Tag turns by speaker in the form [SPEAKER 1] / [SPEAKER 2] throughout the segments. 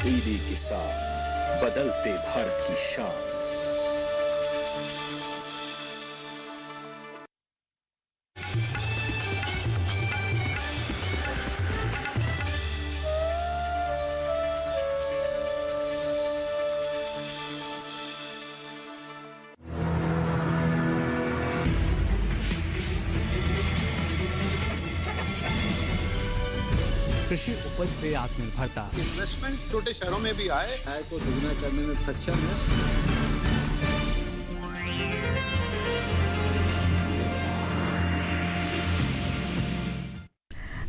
[SPEAKER 1] तब्दीली के साथ बदलते भारत की शान।
[SPEAKER 2] कृषि उपज से आत्मनिर्भरता।
[SPEAKER 3] इन्वेस्टमेंट छोटे शहरों में भी आए,
[SPEAKER 4] आय को दोगुना करने में सक्षम है।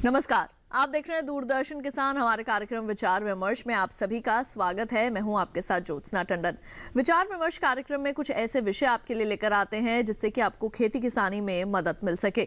[SPEAKER 5] नमस्कार, आप देख रहे हैं दूरदर्शन किसान। हमारे कार्यक्रम विचार विमर्श में आप सभी का स्वागत है। मैं हूं आपके साथ ज्योत्सना टंडन। विचार विमर्श कार्यक्रम में कुछ ऐसे विषय आपके लिए लेकर आते हैं जिससे कि आपको खेती किसानी में मदद मिल सके।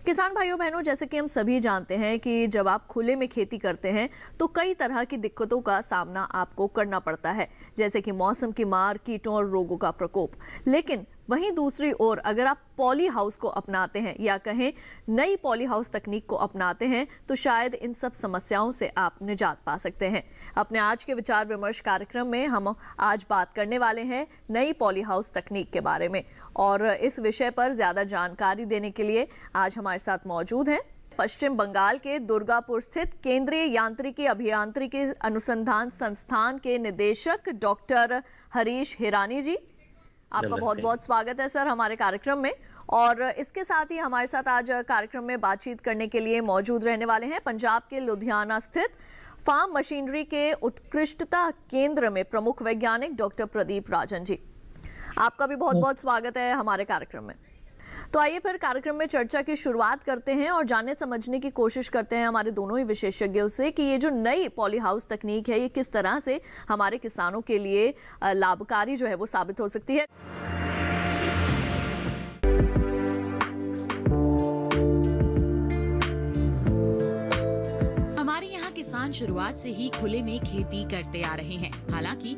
[SPEAKER 5] किसान भाइयों बहनों, जैसे कि हम सभी जानते हैं कि जब आप खुले में खेती करते हैं तो कई तरह की दिक्कतों का सामना आपको करना पड़ता है, जैसे कि मौसम की मार, कीटों और रोगों का प्रकोप। लेकिन वहीं दूसरी ओर अगर आप पॉली हाउस को अपनाते हैं या कहें नई पॉली हाउस तकनीक को अपनाते हैं तो शायद इन सब समस्याओं से आप निजात पा सकते हैं। अपने आज के विचार विमर्श कार्यक्रम में हम आज बात करने वाले हैं नई पॉली हाउस तकनीक के बारे में, और इस विषय पर ज्यादा जानकारी देने के लिए आज हमारे साथ मौजूद हैं पश्चिम बंगाल के दुर्गापुर स्थित केंद्रीय यांत्रिकी अभियांत्रिकी अनुसंधान संस्थान के निदेशक डॉक्टर हरीश हिरानी जी। आपका बहुत बहुत स्वागत है सर हमारे कार्यक्रम में। और इसके साथ ही हमारे साथ आज कार्यक्रम में बातचीत करने के लिए मौजूद रहने वाले हैं पंजाब के लुधियाना स्थित फार्म मशीनरी के उत्कृष्टता केंद्र में प्रमुख वैज्ञानिक डॉक्टर प्रदीप राजन जी। आपका भी बहुत बहुत स्वागत है हमारे कार्यक्रम में। तो आइए फिर कार्यक्रम में चर्चा की शुरुआत करते हैं और जानने समझने की कोशिश करते हैं हमारे दोनों ही विशेषज्ञों से कि ये जो नई पॉली हाउस तकनीक है ये किस तरह से हमारे किसानों के लिए लाभकारी जो है वो साबित हो सकती है।
[SPEAKER 6] किसान शुरुआत से ही खुले में खेती करते आ रहे हैं। हालांकि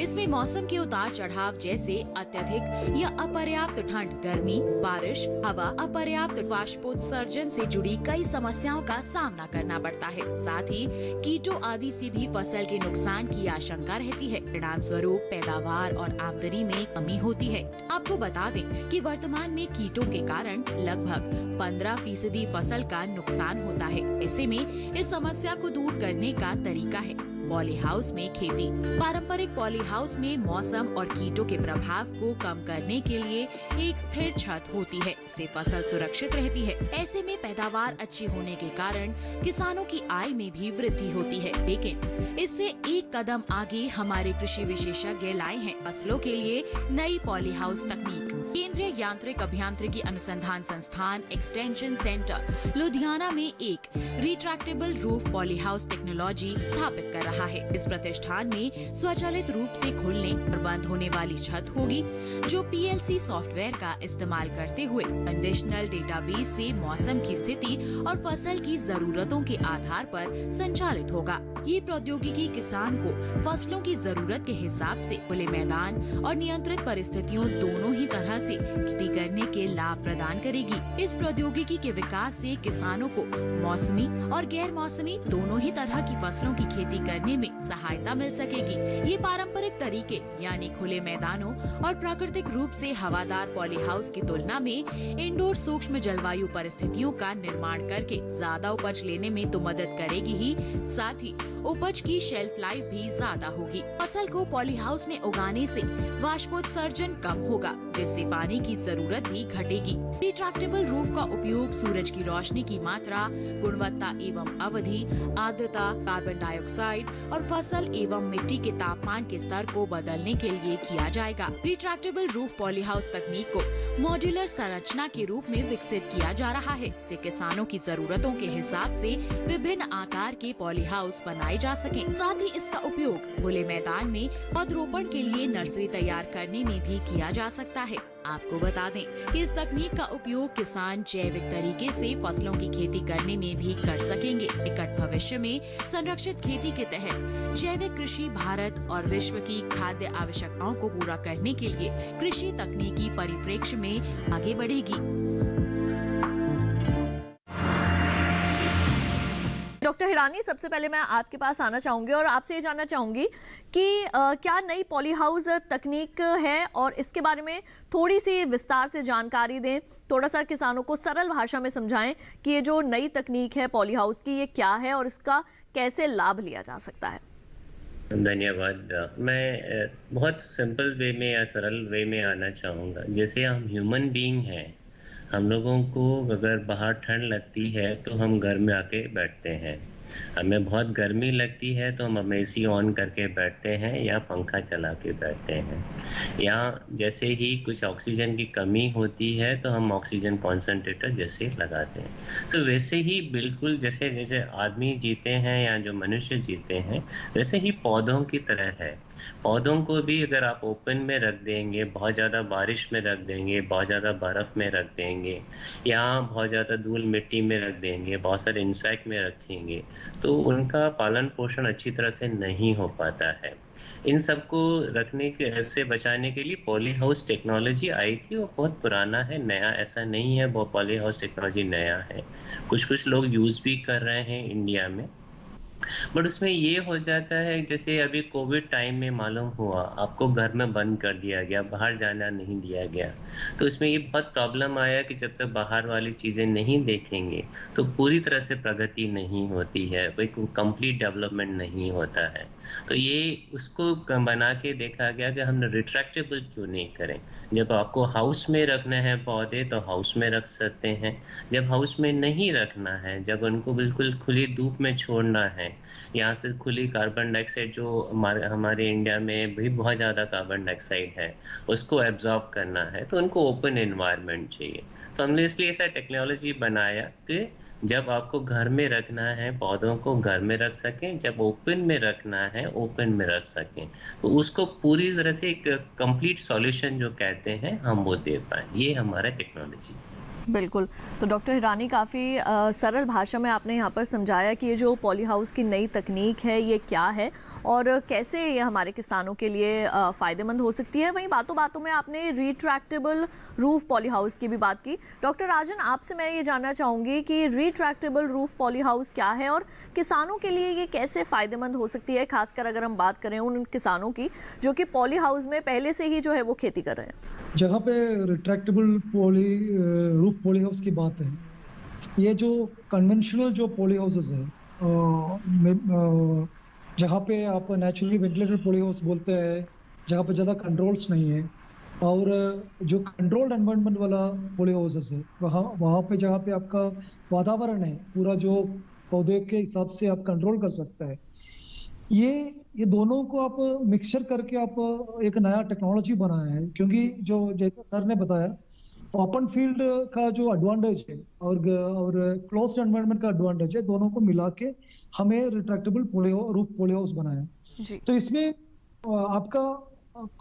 [SPEAKER 6] इसमें मौसम के उतार चढ़ाव जैसे अत्यधिक या अपर्याप्त ठंड, गर्मी, बारिश, हवा, अपर्याप्त बाष्पोत्सर्जन से जुड़ी कई समस्याओं का सामना करना पड़ता है। साथ ही कीटों आदि से भी फसल के नुकसान की आशंका रहती है। परिणाम स्वरूप पैदावार और आमदनी में कमी होती है। आपको बता दें कि वर्तमान में कीटों के कारण लगभग 15% फसल का नुकसान होता है। ऐसे में इस समस्या को दूर करने का तरीका है पॉली हाउस में खेती। पारंपरिक पॉली हाउस में मौसम और कीटों के प्रभाव को कम करने के लिए एक स्थिर छत होती है, इससे फसल सुरक्षित रहती है। ऐसे में पैदावार अच्छी होने के कारण किसानों की आय में भी वृद्धि होती है। लेकिन इससे एक कदम आगे हमारे कृषि विशेषज्ञ लाए हैं फसलों के लिए नई पॉली हाउस तकनीक। केंद्रीय यांत्रिक अभियांत्रिकी अनुसंधान संस्थान एक्सटेंशन सेंटर लुधियाना में एक retractable roof poly house technology स्थापित कर रहा है। इस प्रतिष्ठान में स्वचालित रूप से खुलने और बंद होने वाली छत होगी, जो PLC सॉफ्टवेयर का इस्तेमाल करते हुए कंडीशनल डेटाबेस से मौसम की स्थिति और फसल की जरूरतों के आधार पर संचालित होगा। ये प्रौद्योगिकी किसान को फसलों की जरूरत के हिसाब से खुले मैदान और नियंत्रित परिस्थितियों दोनों ही तरह से खेती करने के लाभ प्रदान करेगी। इस प्रौद्योगिकी के विकास से किसानों को मौसमी और गैर मौसमी दोनों ही तरह की फसलों की खेती करने में सहायता मिल सकेगी। ये पारंपरिक तरीके यानी खुले मैदानों और प्राकृतिक रूप से हवादार पॉली हाउस की तुलना में इंडोर सूक्ष्म जलवायु परिस्थितियों का निर्माण करके ज्यादा उपज लेने में तो मदद करेगी ही, साथ ही उपज की शेल्फ लाइफ भी ज्यादा होगी। फसल को पॉली हाउस में उगाने से वाष्पोत्सर्जन कम होगा, जिससे पानी की जरूरत भी घटेगी। रिट्रैक्टेबल रूफ का उपयोग सूरज की रोशनी की मात्रा, गुणवत्ता एवं अवधि, आर्द्रता, कार्बन डाइऑक्साइड और फसल एवं मिट्टी के तापमान के स्तर को बदलने के लिए किया जाएगा। रिट्रैक्टेबल रूफ पॉली हाउस तकनीक को मॉड्यूलर संरचना के रूप में विकसित किया जा रहा है, इससे किसानों की जरूरतों के हिसाब से विभिन्न आकार के पॉली हाउस बनाए जा सकें। साथ ही इसका उपयोग खुले मैदान में पौधरोपण के लिए नर्सरी तैयार करने में भी किया जा सकता है। आपको बता दें कि इस तकनीक का उपयोग किसान जैविक तरीके से फसलों की खेती करने में भी कर सकेंगे। निकट भविष्य में संरक्षित खेती के तहत जैविक कृषि भारत और विश्व की खाद्य आवश्यकताओं को पूरा करने के लिए कृषि तकनीकी परिप्रेक्ष्य में आगे बढ़ेगी।
[SPEAKER 5] डॉक्टर हिरानी, सबसे पहले मैं आपके पास आना चाहूँगी और आपसे ये जानना चाहूँगी कि क्या नई पॉली हाउस तकनीक है और इसके बारे में थोड़ी सी विस्तार से जानकारी दें, थोड़ा सा किसानों को सरल भाषा में समझाएं कि ये जो नई तकनीक है पॉली हाउस की, ये क्या है और इसका कैसे लाभ लिया जा सकता है।
[SPEAKER 7] धन्यवाद। मैं बहुत सिंपल वे में या सरल वे में आना चाहूँगा। जैसे हम ह्यूमन बीइंग हैं, हम लोगों को अगर बाहर ठंड लगती है तो हम घर में आके बैठते हैं। हमें बहुत गर्मी लगती है तो हम एसी ऑन करके बैठते हैं या पंखा चला के बैठते हैं। या जैसे ही कुछ ऑक्सीजन की कमी होती है तो हम ऑक्सीजन कॉन्सेंट्रेटर जैसे लगाते हैं। तो वैसे ही बिल्कुल जैसे जैसे आदमी जीते हैं या जो मनुष्य जीते हैं, वैसे ही पौधों की तरह है। पौधों को भी अगर आप ओपन में रख देंगे, बहुत ज़्यादा बारिश में रख देंगे, बहुत ज़्यादा बर्फ़ में रख देंगे या बहुत ज़्यादा धूल मिट्टी में रख देंगे, बहुत सारे इंसेक्ट में रखेंगे, तो उनका पालन पोषण अच्छी तरह से नहीं हो पाता है। इन सबको रखने के से बचाने के लिए पॉली हाउस टेक्नोलॉजी आई थी। वो बहुत पुराना है, नया ऐसा नहीं है। वो पॉली हाउस टेक्नोलॉजी नया है, कुछ लोग यूज़ भी कर रहे हैं इंडिया में। बट उसमें ये हो जाता है, जैसे अभी कोविड टाइम में मालूम हुआ, आपको घर में बंद कर दिया गया, बाहर जाना नहीं दिया गया। तो इसमें ये बहुत प्रॉब्लम आया कि जब तक बाहर वाली चीज़ें नहीं देखेंगे तो पूरी तरह से प्रगति नहीं होती है, कोई कंप्लीट डेवलपमेंट नहीं होता है। तो ये उसको बना के देखा गया कि हम रिट्रैक्टेबल क्यों नहीं करें। जब आपको हाउस में रखना है पौधे तो हाउस में रख सकते हैं, जब हाउस में नहीं रखना है, जब उनको बिल्कुल खुली धूप में छोड़ना है या फिर खुली कार्बन डाइऑक्साइड जो हमारे इंडिया में भी बहुत ज़्यादा कार्बन डाइऑक्साइड है उसको एब्जॉर्ब करना है, तो उनको ओपन एनवायरनमेंट चाहिए। तो हमने इसलिए ऐसा टेक्नोलॉजी बनाया कि जब आपको घर में रखना है पौधों को घर में रख सकें, जब ओपन में रखना है ओपन में रख सकें, तो उसको पूरी तरह से एक कंप्लीट सॉल्यूशन जो कहते हैं हम वो दे पाएँ। ये हमारा टेक्नोलॉजी।
[SPEAKER 5] बिल्कुल। तो डॉक्टर हिरानी, काफ़ी सरल भाषा में आपने यहाँ पर समझाया कि ये जो पॉली हाउस की नई तकनीक है ये क्या है और कैसे ये हमारे किसानों के लिए फ़ायदेमंद हो सकती है। वहीं बातों बातों में आपने रिट्रैक्टेबल रूफ पॉली हाउस की भी बात की। डॉक्टर राजन, आपसे मैं ये जानना चाहूँगी कि रिट्रैक्टेबल रूफ पॉली हाउस क्या है और किसानों के लिए ये कैसे फ़ायदेमंद हो सकती है, खासकर अगर हम बात करें उन किसानों की जो कि पॉली हाउस में पहले से ही जो है वो खेती कर रहे हैं।
[SPEAKER 8] जहाँ पे रिट्रैक्टेबल रूफ पॉली हाउस की बात है, ये जो कन्वेंशनल जो पॉली हाउसेस है, जहाँ पे आप नेचुरली वेंटिलेटेड पॉली हाउस बोलते हैं, जहाँ पे ज़्यादा कंट्रोल्स नहीं है, और जो कंट्रोल्ड एनवायरनमेंट वाला पॉली हाउसेस है वहाँ पे जहाँ पे आपका वातावरण है पूरा जो पौधे के हिसाब से आप कंट्रोल कर सकते हैं, ये दोनों को आप मिक्सचर करके आप एक नया टेक्नोलॉजी बनाया है। क्योंकि जो जैसे सर ने बताया, ओपन फील्ड का जो एडवांटेज है और क्लोज्ड एनवायरनमेंट का एडवांटेज है, दोनों को मिला के हमें रिट्रैक्टेबल रूफ पॉली हाउस बनाया। तो इसमें आपका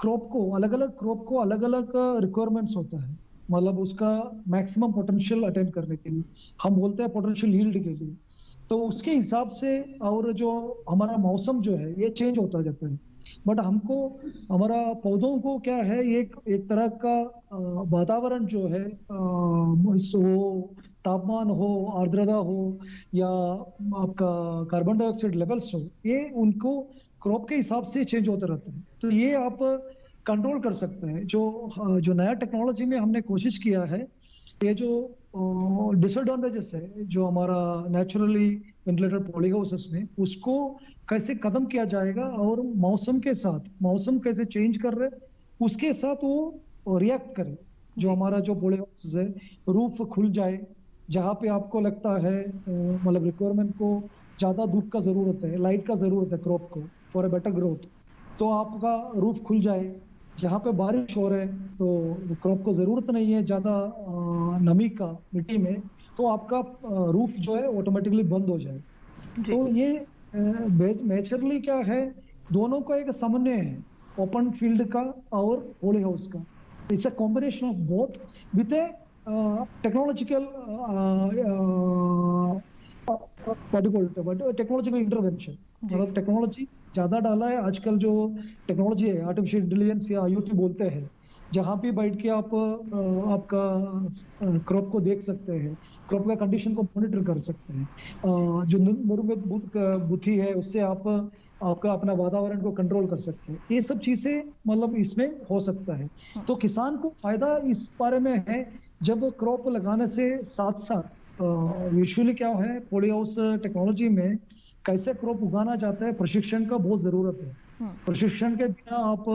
[SPEAKER 8] क्रॉप को अलग अलग रिक्वायरमेंट्स होता है, मतलब उसका मैक्सिमम पोटेंशियल अटेंड करने के लिए, हम बोलते हैं पोटेंशियल यील्ड के लिए। तो उसके हिसाब से और जो हमारा मौसम जो है ये चेंज होता जाता है। बट हमको हमारा पौधों को क्या है, एक तरह का वातावरण जो है, वो तापमान हो, आर्द्रता हो या आपका कार्बन डाइऑक्साइड लेवल्स हो, ये उनको क्रॉप के हिसाब से चेंज होता रहता है। तो ये आप कंट्रोल कर सकते हैं। जो नया टेक्नोलॉजी में हमने कोशिश किया है, ये जो डिसएडवांटेजेस है जो हमारा नेचुरली वेंटिलेटेड पॉली हाउसेस में, उसको कैसे खत्म किया जाएगा और मौसम कैसे चेंज कर रहे उसके साथ वो रिएक्ट करे। जो हमारा जो पॉली हाउसेस है, रूफ खुल जाए, जहाँ पे आपको लगता है मतलब रिक्वायरमेंट को ज़्यादा धूप का ज़रूरत है, लाइट का ज़रूरत है क्रॉप को फॉर ए बेटर ग्रोथ, तो आपका रूफ खुल जाए। जहाँ पे बारिश हो रहा है तो क्रॉप को ज़रूरत नहीं है ज़्यादा नमी का मिट्टी में, तो आपका रूफ जो है ऑटोमेटिकली बंद हो जाए। तो ये नेचुरली क्या है, दोनों का एक समन्वय है, ओपन फील्ड का और पॉली हाउस का। It's a combination of both with A technological technological intervention. मतलब टेक्नोलॉजी ज़्यादा डाला है आजकल, जो टेक्नोलॉजी है आर्टिफिशियल इंटेलिजेंस या IoT बोलते हैं, जहाँ पे बैठ के आप आपका क्रॉप को देख सकते हैं, क्रॉप का कंडीशन को मॉनिटर कर सकते हैं। जो मरुमेद बुद्धि है उससे आप आपका अपना वातावरण को कंट्रोल कर सकते हैं। ये सब चीजें मतलब इसमें हो सकता है। तो किसान को फायदा इस बारे में है, जब क्रॉप लगाने से साथ साथ यूजुअली क्या है, पॉली हाउस टेक्नोलॉजी में कैसे क्रॉप उगाना जाता है, प्रशिक्षण का बहुत जरूरत है। प्रशिक्षण के बिना आप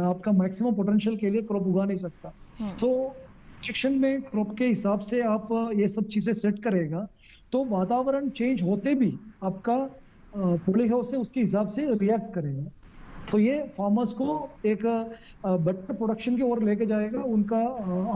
[SPEAKER 8] आपका मैक्सिमम पोटेंशियल के लिए क्रॉप उगा नहीं सकता। तो प्रशिक्षण में क्रॉप के हिसाब से आप ये सब चीजें सेट करेगा तो वातावरण चेंज होते भी आपका पॉली हाउस से उसके हिसाब से रिएक्ट करेगा। तो ये फार्मर्स को एक बेटर प्रोडक्शन की ओर लेके जाएगा, उनका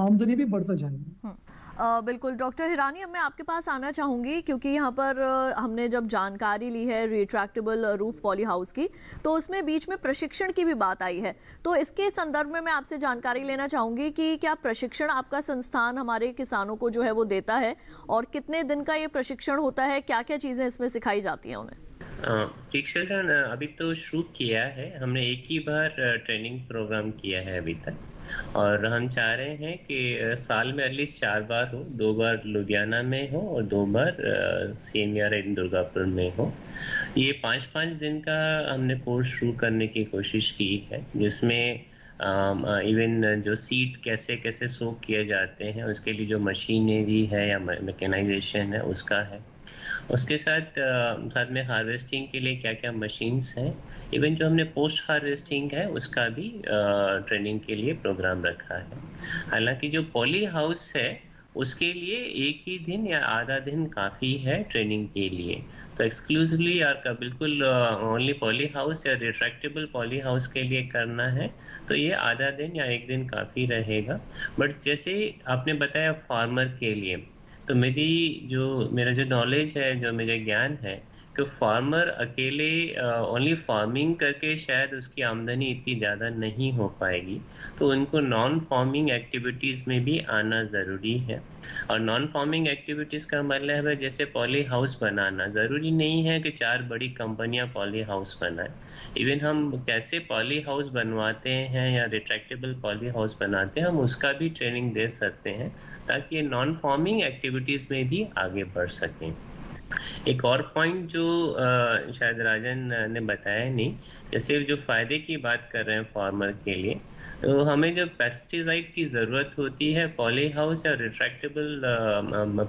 [SPEAKER 8] आमदनी भी बढ़ता जाएगा।
[SPEAKER 5] बिल्कुल डॉक्टर हिरानी, अब मैं आपके पास आना चाहूँगी क्योंकि यहाँ पर हमने जब जानकारी ली है रिट्रैक्टेबल रूफ पॉली हाउस की, तो उसमें बीच में प्रशिक्षण की भी बात आई है। तो इसके संदर्भ में मैं आपसे जानकारी लेना चाहूँगी कि क्या प्रशिक्षण आपका संस्थान हमारे किसानों को जो है वो देता है, और कितने दिन का ये प्रशिक्षण होता है, क्या क्या चीज़ें इसमें सिखाई जाती हैं उन्हें?
[SPEAKER 7] प्रशिक्षण अभी तो शुरू किया है, हमने एक ही बार ट्रेनिंग प्रोग्राम किया है अभी तक, और हम चाह रहे हैं कि साल में एटलीस्ट 4 बार हो, 2 बार लुधियाना में हो और 2 बार सीएमआर दुर्गापुर में हो। ये 5-5 दिन का हमने कोर्स शुरू करने की कोशिश की है, जिसमें इवन जो सीड कैसे कैसे सोक किए जाते हैं उसके लिए जो मशीनरी है या मैकेनाइजेशन है उसका है, उसके साथ में हार्वेस्टिंग के लिए क्या क्या मशीन्स हैं, इवन जो हमने पोस्ट हार्वेस्टिंग है उसका भी ट्रेनिंग के लिए प्रोग्राम रखा है। हालांकि जो पॉली हाउस है उसके लिए एक ही दिन या आधा दिन काफ़ी है ट्रेनिंग के लिए। तो एक्सक्लूसिवली या बिल्कुल ओनली पॉली हाउस या रिट्रैक्टेबल पॉली हाउस के लिए करना है तो ये आधा दिन या एक दिन काफ़ी रहेगा। बट जैसे आपने बताया फार्मर के लिए, तो मेरा जो नॉलेज है, जो मेरा ज्ञान है कि फार्मर अकेले ओनली फार्मिंग करके शायद उसकी आमदनी इतनी ज़्यादा नहीं हो पाएगी, तो उनको नॉन फार्मिंग एक्टिविटीज़ में भी आना ज़रूरी है। और नॉन फार्मिंग एक्टिविटीज़ का मतलब है जैसे पॉली हाउस बनाना, ज़रूरी नहीं है कि 4 बड़ी कंपनियां पॉली हाउस बनाएं। इवन हम कैसे पॉली हाउस बनवाते हैं या रिट्रैक्टेबल पॉली हाउस बनाते हैं, हम उसका भी ट्रेनिंग दे सकते हैं ताकि ये नॉन फार्मिंग एक्टिविटीज़ में भी आगे बढ़ सकें। एक और पॉइंट जो शायद राजन ने बताया नहीं, जैसे जो फ़ायदे की बात कर रहे हैं फार्मर के लिए, तो हमें जब पेस्टिसाइड की ज़रूरत होती है पॉली हाउस या रिट्रैक्टेबल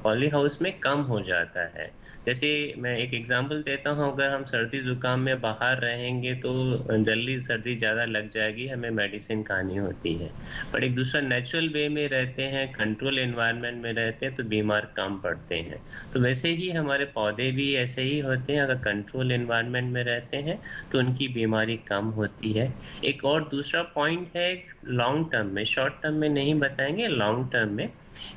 [SPEAKER 7] पॉली हाउस में कम हो जाता है। जैसे मैं एक एग्जांपल देता हूँ, अगर हम सर्दी ज़ुकाम में बाहर रहेंगे तो जल्दी सर्दी ज़्यादा लग जाएगी, हमें मेडिसिन खानी होती है। पर एक दूसरा नेचुरल वे में रहते हैं, कंट्रोल एनवायरनमेंट में रहते हैं तो बीमार कम पड़ते हैं। तो वैसे ही हमारे पौधे भी ऐसे ही होते हैं, अगर कंट्रोल एनवायरनमेंट में रहते हैं तो उनकी बीमारी कम होती है। एक और दूसरा पॉइंट है लॉन्ग टर्म में, शॉर्ट टर्म में नहीं बताएंगे, लॉन्ग टर्म में,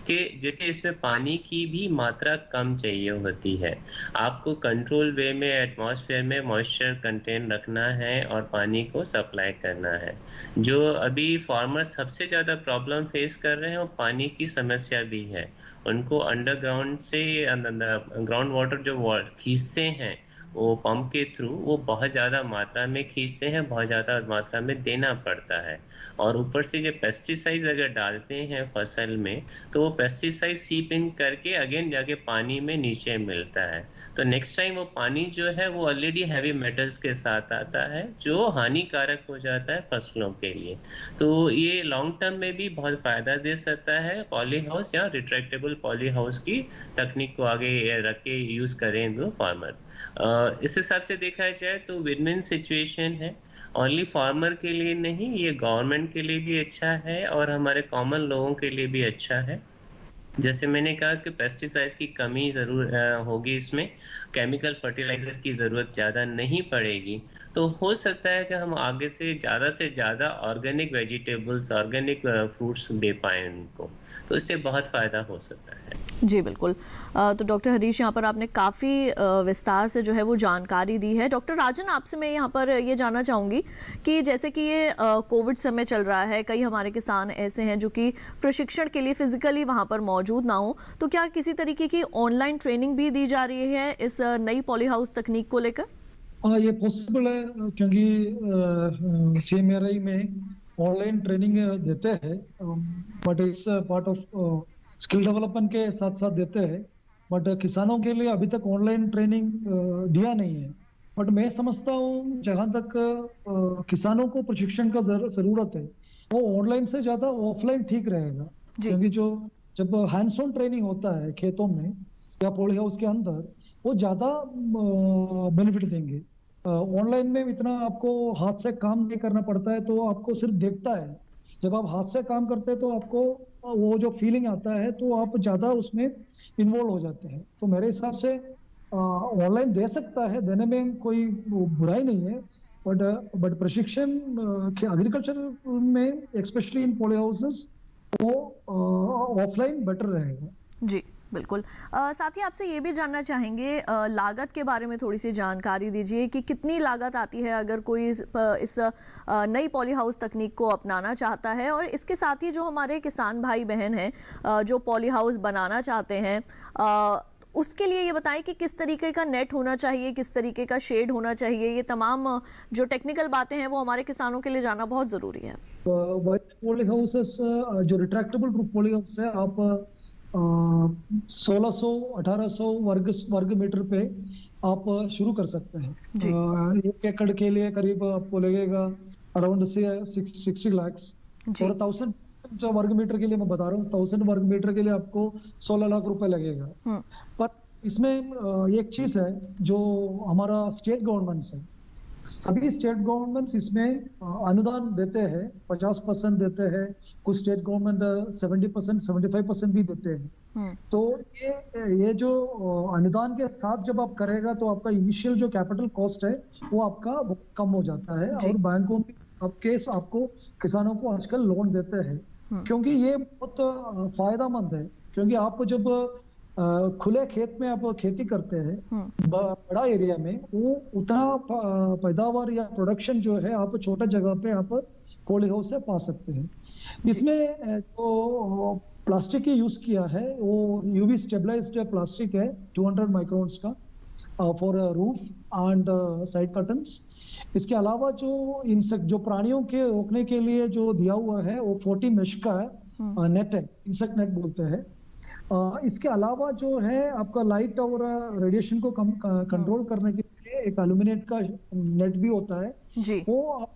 [SPEAKER 7] कि जैसे इसमें पानी की भी मात्रा कम चाहिए होती है। आपको कंट्रोल वे में एटमॉस्फेयर में मॉइस्चर कंटेन रखना है और पानी को सप्लाई करना है। जो अभी फार्मर सबसे ज़्यादा प्रॉब्लम फेस कर रहे हैं वो पानी की समस्या भी है। उनको अंडरग्राउंड से ग्राउंड वाटर जो खींचते हैं वो पंप के थ्रू, वो बहुत ज़्यादा मात्रा में खींचते हैं, बहुत ज़्यादा मात्रा में देना पड़ता है। और ऊपर से जो पेस्टिसाइड्स अगर डालते हैं फसल में तो वो पेस्टिसाइड सीप इन करके अगेन जाके पानी में नीचे मिलता है। तो नेक्स्ट टाइम वो पानी जो है वो ऑलरेडी हैवी मेटल्स के साथ आता है जो हानिकारक हो जाता है फसलों के लिए। तो ये लॉन्ग टर्म में भी बहुत फ़ायदा दे सकता है पॉली हाउस या रिट्रैक्टेबल पॉली हाउस की तकनीक को आगे रख के यूज़ करें तो फार्मर। इस हिसाब से देखा जाए तो विन विन सिचुएशन है, ओनली फार्मर के लिए नहीं, ये गवर्नमेंट के लिए भी अच्छा है और हमारे कॉमन लोगों के लिए भी अच्छा है। जैसे मैंने कहा कि पेस्टिसाइड्स की कमी ज़रूर होगी, इसमें केमिकल फर्टिलाइजर्स की ज़रूरत ज़्यादा नहीं पड़ेगी, तो हो सकता है कि हम आगे से ज़्यादा ऑर्गेनिक वेजिटेबल्स, ऑर्गेनिक फ्रूट्स दे पाएँ उनको, तो इससे बहुत फ़ायदा हो सकता है।
[SPEAKER 5] जी बिल्कुल। तो डॉक्टर हरीश, यहाँ पर आपने काफ़ी विस्तार से जो है वो जानकारी दी है। डॉक्टर राजन, आपसे मैं यहाँ पर ये जानना चाहूँगी कि जैसे कि ये कोविड समय चल रहा है, कई हमारे किसान ऐसे हैं जो कि प्रशिक्षण के लिए फिजिकली वहाँ पर मौजूद ना हो, तो क्या किसी तरीके की ऑनलाइन ट्रेनिंग भी दी जा रही है इस नई पॉली हाउस तकनीक को लेकर?
[SPEAKER 8] ये पॉसिबल है क्योंकि CMRI में ऑनलाइन ट्रेनिंग देते हैं, बट इस पार्ट ऑफ स्किल डेवलपमेंट के साथ साथ देते हैं, बट किसानों के लिए अभी तक ऑनलाइन ट्रेनिंग दिया नहीं है। बट मैं समझता हूँ जहाँ तक किसानों को प्रशिक्षण का जरूरत है, वो ऑनलाइन से ज्यादा ऑफलाइन ठीक रहेगा, क्योंकि जब हैंड्स ऑन ट्रेनिंग होता है खेतों में या पॉली हाउस के अंदर, वो ज्यादा बेनिफिट देंगे। ऑनलाइन में इतना आपको हाथ से काम नहीं करना पड़ता है, तो आपको सिर्फ देखता है। जब आप हाथ से काम करते हैं तो आपको वो जो फीलिंग आता है, तो आप ज्यादा उसमें इन्वॉल्व हो जाते हैं। तो मेरे हिसाब से ऑनलाइन दे सकता है, देने में कोई बुराई नहीं है, बट प्रशिक्षण एग्रीकल्चर में स्पेशली इन पॉली हाउसेस वो ऑफलाइन बेटर रहेगा।
[SPEAKER 5] जी बिल्कुल। साथ ही आपसे ये भी जानना चाहेंगे, लागत के बारे में थोड़ी सी जानकारी दीजिए कि कितनी लागत आती है अगर कोई इस नई पॉली हाउस तकनीक को अपनाना चाहता है, और इसके साथ ही जो हमारे किसान भाई बहन हैं जो पॉली हाउस बनाना चाहते हैं, उसके लिए ये बताएं कि किस तरीके का नेट होना चाहिए, किस तरीके का शेड होना चाहिए। ये तमाम जो टेक्निकल बातें हैं वो हमारे किसानों के लिए जानना बहुत ज़रूरी है।
[SPEAKER 8] पॉली हाउसेस जो रिट्रैक्टेबल रूफ पॉली हाउस है, आप 1600-1800 वर्ग मीटर पे आप शुरू कर सकते हैं। 1 एकड़ के लिए करीब आपको लगेगा अराउंड 60 लाख, और 1000 जो वर्ग मीटर के लिए मैं बता रहा हूँ, 1000 वर्ग मीटर के लिए आपको 16 लाख रुपए लगेगा। पर इसमें एक चीज है जो हमारा स्टेट गवर्नमेंट्स है, सभी स्टेट गवर्नमेंट्स इसमें अनुदान देते हैं, 50% देते हैं, कुछ स्टेट गवर्नमेंट 70%, 75% भी देते हैं। तो ये जो अनुदान के साथ जब आप करेगा तो आपका इनिशियल जो कैपिटल कॉस्ट है वो आपका कम हो जाता है, और बैंकों में आपको किसानों को आजकल लोन देते हैं, क्योंकि ये बहुत फायदेमंद है। क्योंकि आप जब खुले खेत में आप खेती करते हैं बड़ा एरिया में, वो उतना पैदावार या प्रोडक्शन जो है आप छोटा जगह पे आप पॉली हाउस से पा सकते हैं। इसमें जो प्लास्टिक की यूज किया है वो यूवी स्टेबलाइज्ड प्लास्टिक है, 200 माइक्रोन्स का, for roof and side curtains. इसके अलावा जो इंसेक्ट, जो प्राणियों के रोकने के लिए जो दिया हुआ है वो 40 मेश का नेट है, इंसेक्ट नेट बोलते हैं। इसके अलावा जो है आपका लाइट और रेडिएशन को कंट्रोल करने के लिए एक एल्यूमिनेट का नेट भी होता है जी। वो आप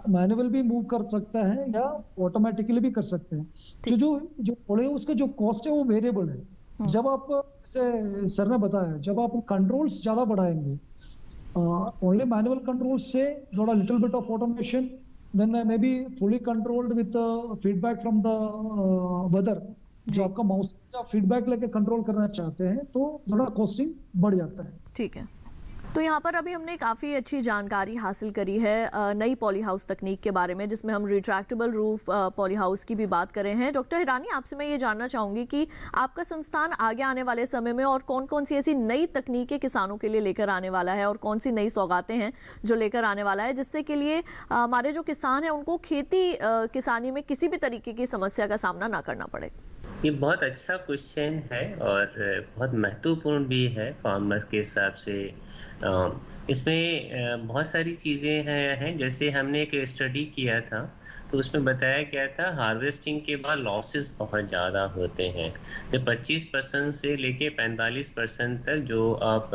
[SPEAKER 8] मैनुअल भी मूव कर सकता है या ऑटोमेटिकली भी कर सकते हैं। तो जो पॉली हाउस का जो कॉस्ट है वो वेरिएबल है। जब आप, जैसे सर ने बताया, जब आप कंट्रोल्स ज्यादा बढ़ाएंगे, ओनली मैनुअल कंट्रोल से थोड़ा little bit of automation, then may be fully controlled with feedback from the weather, जो आपका माउस का फीडबैक लेके कंट्रोल करना चाहते हैं, तो थोड़ा कॉस्टिंग बढ़ जाता है।
[SPEAKER 5] ठीक है, तो यहाँ पर अभी हमने काफ़ी अच्छी जानकारी हासिल करी है नई पॉली हाउस तकनीक के बारे में, जिसमें हम रिट्रैक्टेबल रूफ पॉली हाउस की भी बात कर रहे हैं। डॉक्टर हिरानी, आपसे मैं ये जानना चाहूँगी कि आपका संस्थान आगे आने वाले समय में और कौन कौन सी ऐसी नई तकनीकें किसानों के लिए लेकर आने वाला है, और कौन सी नई सौगातें हैं जो लेकर आने वाला है, जिससे के लिए हमारे जो किसान हैं उनको खेती किसानी में किसी भी तरीके की समस्या का सामना ना करना पड़े।
[SPEAKER 7] ये बहुत अच्छा क्वेश्चन है और बहुत महत्वपूर्ण भी है फार्मर्स के हिसाब से। इसमें बहुत सारी चीज़ें हैं। जैसे हमने एक स्टडी किया था तो उसमें बताया गया था हार्वेस्टिंग के बाद लॉसेस बहुत ज़्यादा होते हैं। जो 25% से लेके 45% तक जो आप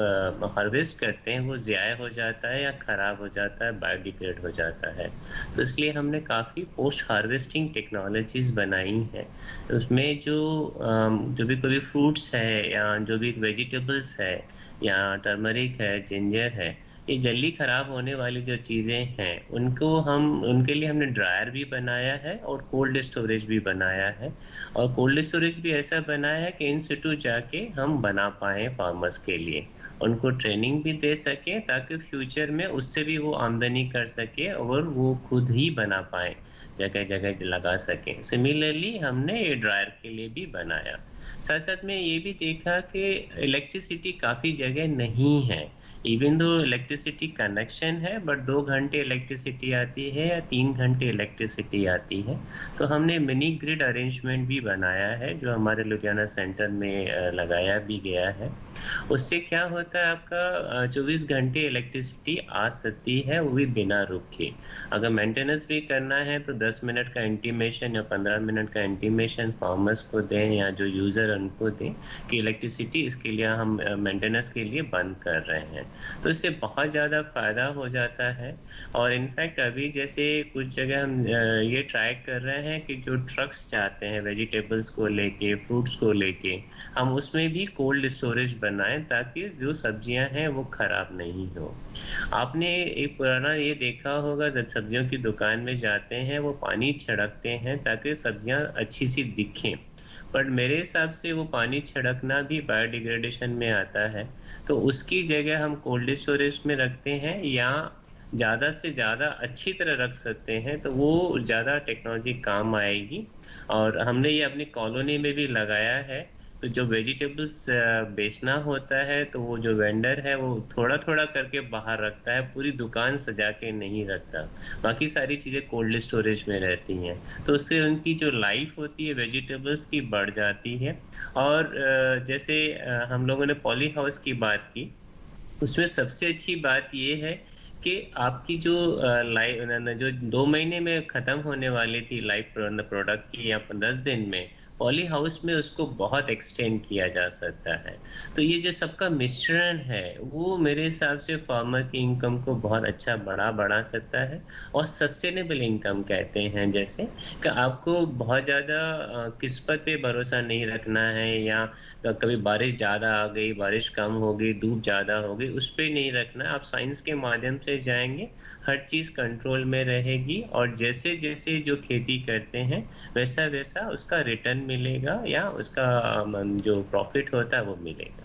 [SPEAKER 7] हार्वेस्ट करते हैं वो ज़ाया हो जाता है या ख़राब हो जाता है, बायोडिग्रेड हो जाता है। तो इसलिए हमने काफ़ी पोस्ट हार्वेस्टिंग टेक्नोलॉजीज़ बनाई हैं। उसमें जो भी कोई फ्रूट्स है या जो भी वेजिटेबल्स है या टर्मरिक है, जिंजर है, ये जल्दी ख़राब होने वाली जो चीज़ें हैं उनके लिए हमने ड्रायर भी बनाया है और कोल्ड स्टोरेज भी बनाया है। और कोल्ड स्टोरेज भी ऐसा बनाया है कि इन सिटू जाके हम बना पाएँ फार्मर्स के लिए, उनको ट्रेनिंग भी दे सकें ताकि फ्यूचर में उससे भी वो आमदनी कर सके और वो खुद ही बना पाएँ, जगह जगह लगा सकें। सिमिलरली हमने ये ड्रायर के लिए भी बनाया। साथ साथ में ये भी देखा कि इलेक्ट्रिसिटी काफ़ी जगह नहीं है, इवन दो इलेक्ट्रिसिटी कनेक्शन है, बट 2 घंटे इलेक्ट्रिसिटी आती है या 3 घंटे इलेक्ट्रिसिटी आती है। तो हमने मिनी ग्रिड अरेंजमेंट भी बनाया है जो हमारे लुधियाना सेंटर में लगाया भी गया है। उससे क्या होता है, आपका 24 घंटे इलेक्ट्रिसिटी आ सकती है, वो भी बिना रुके। अगर मेंटेनेंस भी करना है तो 10 मिनट का इंटीमेशन या 15 मिनट का इंटीमेशन फार्मर्स को दें या जो यूज़र उनको दें कि इलेक्ट्रिसिटी इसके लिए हम मेंटेनेंस के लिए बंद कर रहे हैं। तो इससे बहुत ज़्यादा फ़ायदा हो जाता है। और इनफैक्ट अभी जैसे कुछ जगह हम ये ट्राई कर रहे हैं कि जो ट्रक्स जाते हैं वेजिटेबल्स को लेके, फ्रूट्स को लेके, हम उसमें भी कोल्ड स्टोरेज बनाएं ताकि जो सब्जियां हैं वो खराब नहीं हो। आपने एक पुराना ये देखा होगा, जब सब्जियों की दुकान में जाते हैं वो पानी छिड़कते हैं ताकि सब्जियां अच्छी सी दिखें, बट मेरे हिसाब से वो पानी छिड़कना भी बायोडिग्रेडेशन में आता है। तो उसकी जगह हम कोल्ड स्टोरेज में रखते हैं या ज़्यादा से ज़्यादा अच्छी तरह रख सकते हैं तो वो ज़्यादा टेक्नोलॉजी काम आएगी। और हमने ये अपनी कॉलोनी में भी लगाया है। तो जो वेजिटेबल्स बेचना होता है तो वो जो वेंडर है वो थोड़ा थोड़ा करके बाहर रखता है, पूरी दुकान सजा के नहीं रखता। बाकी सारी चीज़ें कोल्ड स्टोरेज में रहती हैं, तो उससे उनकी जो लाइफ होती है वेजिटेबल्स की बढ़ जाती है। और जैसे हम लोगों ने पॉली हाउस की बात की, उसमें सबसे अच्छी बात ये है कि आपकी जो जो 2 महीने में ख़त्म होने वाली थी लाइफ प्रोडक्ट की या 10 दिन में, पॉली हाउस में उसको बहुत एक्सटेंड किया जा सकता है। तो ये जो सबका मिश्रण है वो मेरे हिसाब से फार्मर की इनकम को बहुत अच्छा बढ़ा सकता है। और सस्टेनेबल इनकम कहते हैं, जैसे कि आपको बहुत ज़्यादा किस्मत पे भरोसा नहीं रखना है या कभी बारिश ज़्यादा आ गई, बारिश कम हो गई, धूप ज़्यादा हो गई, उस पर नहीं रखना। आप साइंस के माध्यम से जाएंगे, हर चीज़ कंट्रोल में रहेगी और जैसे जैसे जो खेती करते हैं वैसा वैसा उसका रिटर्न मिलेगा या उसका जो प्रॉफिट होता है वो मिलेगा।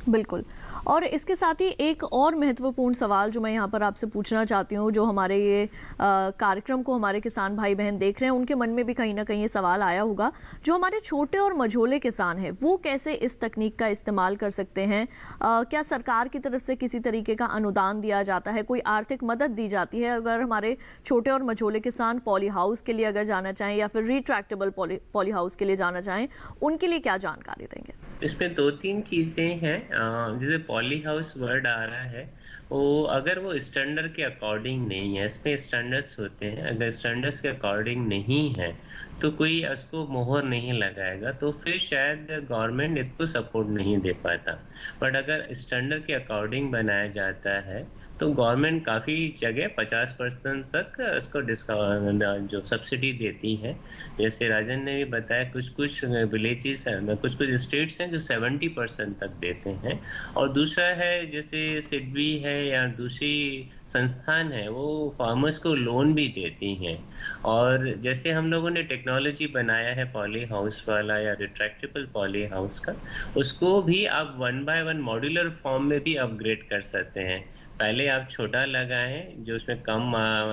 [SPEAKER 5] बिल्कुल। और इसके साथ ही एक और महत्वपूर्ण सवाल जो मैं यहाँ पर आपसे पूछना चाहती हूँ, जो हमारे ये कार्यक्रम को हमारे किसान भाई बहन देख रहे हैं उनके मन में भी कहीं ना कहीं ये सवाल आया होगा, जो हमारे छोटे और मझोले किसान हैं वो कैसे इस तकनीक का इस्तेमाल कर सकते हैं? क्या सरकार की तरफ से किसी तरीके का अनुदान दिया जाता है, कोई आर्थिक मदद दी जाती है अगर हमारे छोटे और मझोले किसान पॉली हाउस के लिए अगर जाना चाहें या फिर रिट्रैक्टेबल पॉली हाउस के लिए जाना चाहें, उनके लिए क्या जानकारी देंगे?
[SPEAKER 7] इसमें 2-3 चीज़ें हैं। जैसे पॉली हाउस वर्ड आ रहा है, वो अगर वो स्टैंडर्ड के अकॉर्डिंग नहीं है, इसमें स्टैंडर्ड्स होते हैं, अगर स्टैंडर्ड्स के अकॉर्डिंग नहीं है तो कोई उसको मोहर नहीं लगाएगा, तो फिर शायद गवर्नमेंट इसको सपोर्ट नहीं दे पाता। बट अगर स्टैंडर्ड के अकॉर्डिंग बनाया जाता है तो गवर्नमेंट काफ़ी जगह 50% तक इसको डिस्काउंट जो सब्सिडी देती है। जैसे राजन ने भी बताया, कुछ कुछ विलेजेस हैं, कुछ कुछ स्टेट्स हैं जो 70% तक देते हैं। और दूसरा है जैसे सिडबी है या दूसरी संस्थान है, वो फार्मर्स को लोन भी देती हैं। और जैसे हम लोगों ने टेक्नोलॉजी बनाया है पॉली हाउस वाला या रिट्रैक्टेबल पॉली हाउस का, उसको भी आप 1 by 1 मॉड्यूलर फॉर्म में भी अपग्रेड कर सकते हैं। पहले आप छोटा लगाएं जो उसमें कम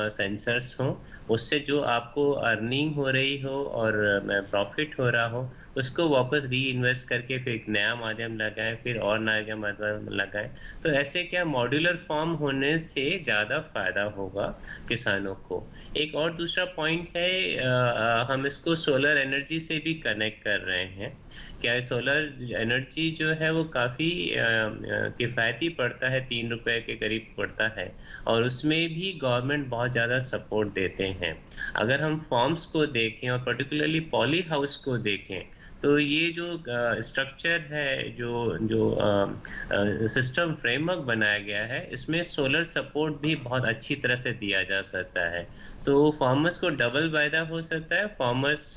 [SPEAKER 7] सेंसर्स हों, उससे जो आपको अर्निंग हो रही हो और प्रॉफिट हो रहा हो उसको वापस री इन्वेस्ट करके फिर एक नया माध्यम लगाएं, फिर और नया माध्यम लगाएं। तो ऐसे क्या मॉड्यूलर फॉर्म होने से ज़्यादा फायदा होगा किसानों को। एक और दूसरा पॉइंट है, हम इसको सोलर एनर्जी से भी कनेक्ट कर रहे हैं। क्या सोलर एनर्जी जो है वो काफ़ी किफ़ायती पड़ता है, 3 रुपए के करीब पड़ता है, और उसमें भी गवर्नमेंट बहुत ज़्यादा सपोर्ट देते हैं। अगर हम फॉर्म्स को देखें और पर्टिकुलरली पॉली हाउस को देखें तो ये जो स्ट्रक्चर है, जो सिस्टम फ्रेमवर्क बनाया गया है, इसमें सोलर सपोर्ट भी बहुत अच्छी तरह से दिया जा सकता है। तो फार्मर्स को डबल फायदा हो सकता है। फार्मर्स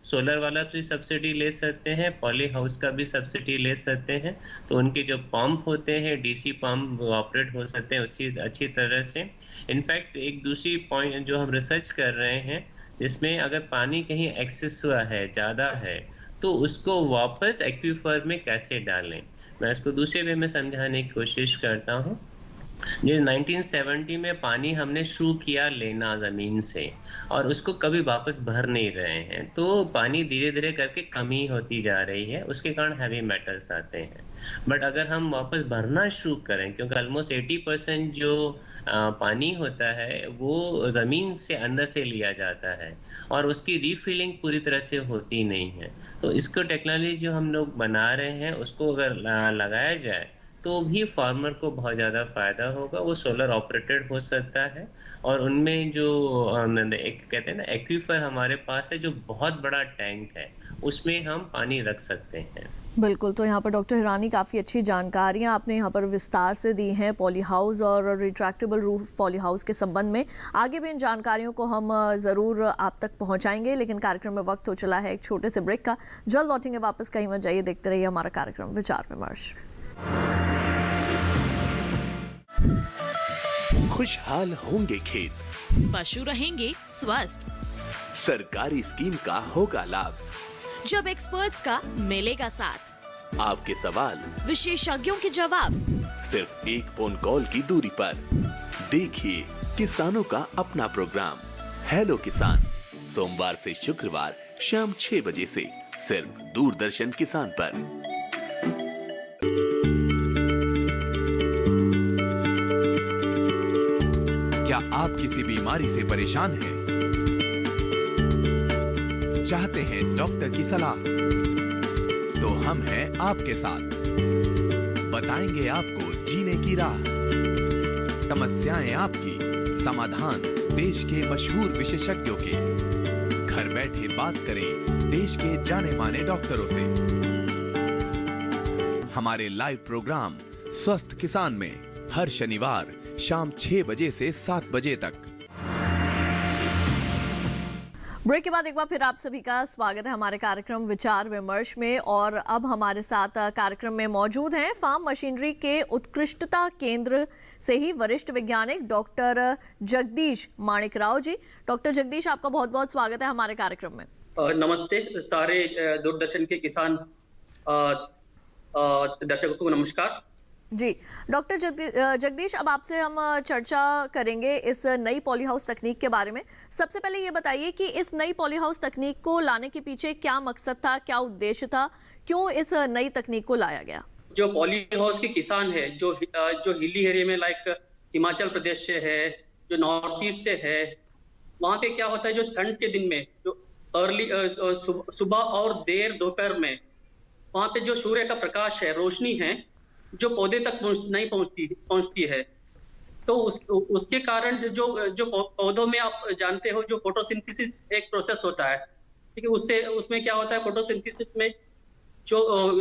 [SPEAKER 7] सोलर वाला भी सब्सिडी ले सकते हैं, पॉली हाउस का भी सब्सिडी ले सकते हैं। तो उनके जो पंप होते हैं, डीसी पंप ऑपरेट हो सकते हैं उसी अच्छी तरह से। इनफैक्ट एक दूसरी पॉइंट जो हम रिसर्च कर रहे हैं, जिसमें अगर पानी कहीं एक्सेस हुआ है, ज़्यादा है, तो उसको वापस एक्वीफर में कैसे डालें, मैं इसको दूसरे वे में समझाने की कोशिश करता हूँ। ये 1970 में पानी हमने शुरू किया लेना ज़मीन से और उसको कभी वापस भर नहीं रहे हैं, तो पानी धीरे धीरे करके कमी होती जा रही है, उसके कारण हैवी मेटल्स आते हैं। बट अगर हम वापस भरना शुरू करें, क्योंकि ऑलमोस्ट 80% जो पानी होता है वो ज़मीन से अंदर से लिया जाता है और उसकी रीफिलिंग पूरी तरह से होती नहीं है। तो इसको टेक्नोलॉजी जो हम लोग बना रहे हैं उसको अगर लगाया जाए तो भी फार्मर को बहुत ज़्यादा फ़ायदा होगा। वो सोलर ऑपरेटेड हो सकता है और उनमें जो एक कहते हैं ना एक्वीफर हमारे पास है जो बहुत बड़ा टैंक है, उसमें हम पानी रख सकते हैं।
[SPEAKER 5] बिल्कुल, तो यहाँ पर डॉक्टर हिरानी काफ़ी अच्छी जानकारियाँ आपने यहाँ पर विस्तार से दी हैं पॉली हाउस और रिट्रैक्टेबल रूफ पॉली हाउस के संबंध में। आगे भी इन जानकारियों को हम ज़रूर आप तक पहुँचाएंगे, लेकिन कार्यक्रम में वक्त हो चला है एक छोटे से ब्रेक का। जल्द लौटेंगे वापस, कहीं मत जाइए, देखते रहिए हमारा कार्यक्रम विचार विमर्श।
[SPEAKER 1] खुशहाल होंगे खेत,
[SPEAKER 6] पशु रहेंगे स्वस्थ,
[SPEAKER 1] सरकारी स्कीम का होगा लाभ,
[SPEAKER 6] जब एक्सपर्ट्स का मिलेगा साथ,
[SPEAKER 1] आपके सवाल
[SPEAKER 6] विशेषज्ञों के जवाब,
[SPEAKER 1] सिर्फ एक फोन कॉल की दूरी पर। देखिए किसानों का अपना प्रोग्राम हेलो किसान, सोमवार से शुक्रवार शाम 6 बजे से सिर्फ दूरदर्शन किसान पर।
[SPEAKER 9] क्या आप किसी बीमारी से परेशान हैं? चाहते हैं डॉक्टर की सलाह? तो हम हैं आपके साथ, बताएंगे आपको जीने की राह। समस्याएं आपकी, समाधान देश के मशहूर विशेषज्ञों के। घर बैठे बात करें देश के जाने माने डॉक्टरों से। हमारे लाइव प्रोग्राम स्वस्थ किसान में हर शनिवार शाम 6 बजे से 7 बजे तक।
[SPEAKER 5] ब्रेक के बाद एक बार फिर आप सभी का स्वागत है हमारे कार्यक्रम विचार विमर्श में। और अब हमारे साथ कार्यक्रम में मौजूद हैं फार्म मशीनरी के उत्कृष्टता केंद्र से ही वरिष्ठ वैज्ञानिक डॉक्टर जगदीश माणिकराव जी। डॉक्टर जगदीश, आपका बहुत बहुत स्वागत है हमारे कार्यक्रम में।
[SPEAKER 10] नमस्ते सारे दूरदर्शन के किसान दर्शकों को नमस्कार
[SPEAKER 5] जी। डॉक्टर जगदीश, अब आपसे हम चर्चा करेंगे इस नई पॉली हाउस तकनीक के बारे में। सबसे पहले ये बताइए कि इस नई पॉली हाउस तकनीक को लाने के पीछे क्या मकसद था, क्या उद्देश्य था, क्यों इस नई तकनीक को लाया गया?
[SPEAKER 10] जो पॉली हाउस के किसान है जो हिली एरिया में लाइक हिमाचल प्रदेश से है, जो नॉर्थ ईस्ट से है, वहाँ पे क्या होता है जो ठंड के दिन में जो अर्ली सुबह और देर दोपहर में वहाँ पे जो सूर्य का प्रकाश है, रोशनी है, जो पौधे तक नहीं पहुंचती है। तो उसके कारण जो पौधों में आप जानते हो जो फोटोसिंथेसिस एक प्रोसेस होता है, ठीक है। उसमें क्या होता है, फोटोसिंथेसिस में जो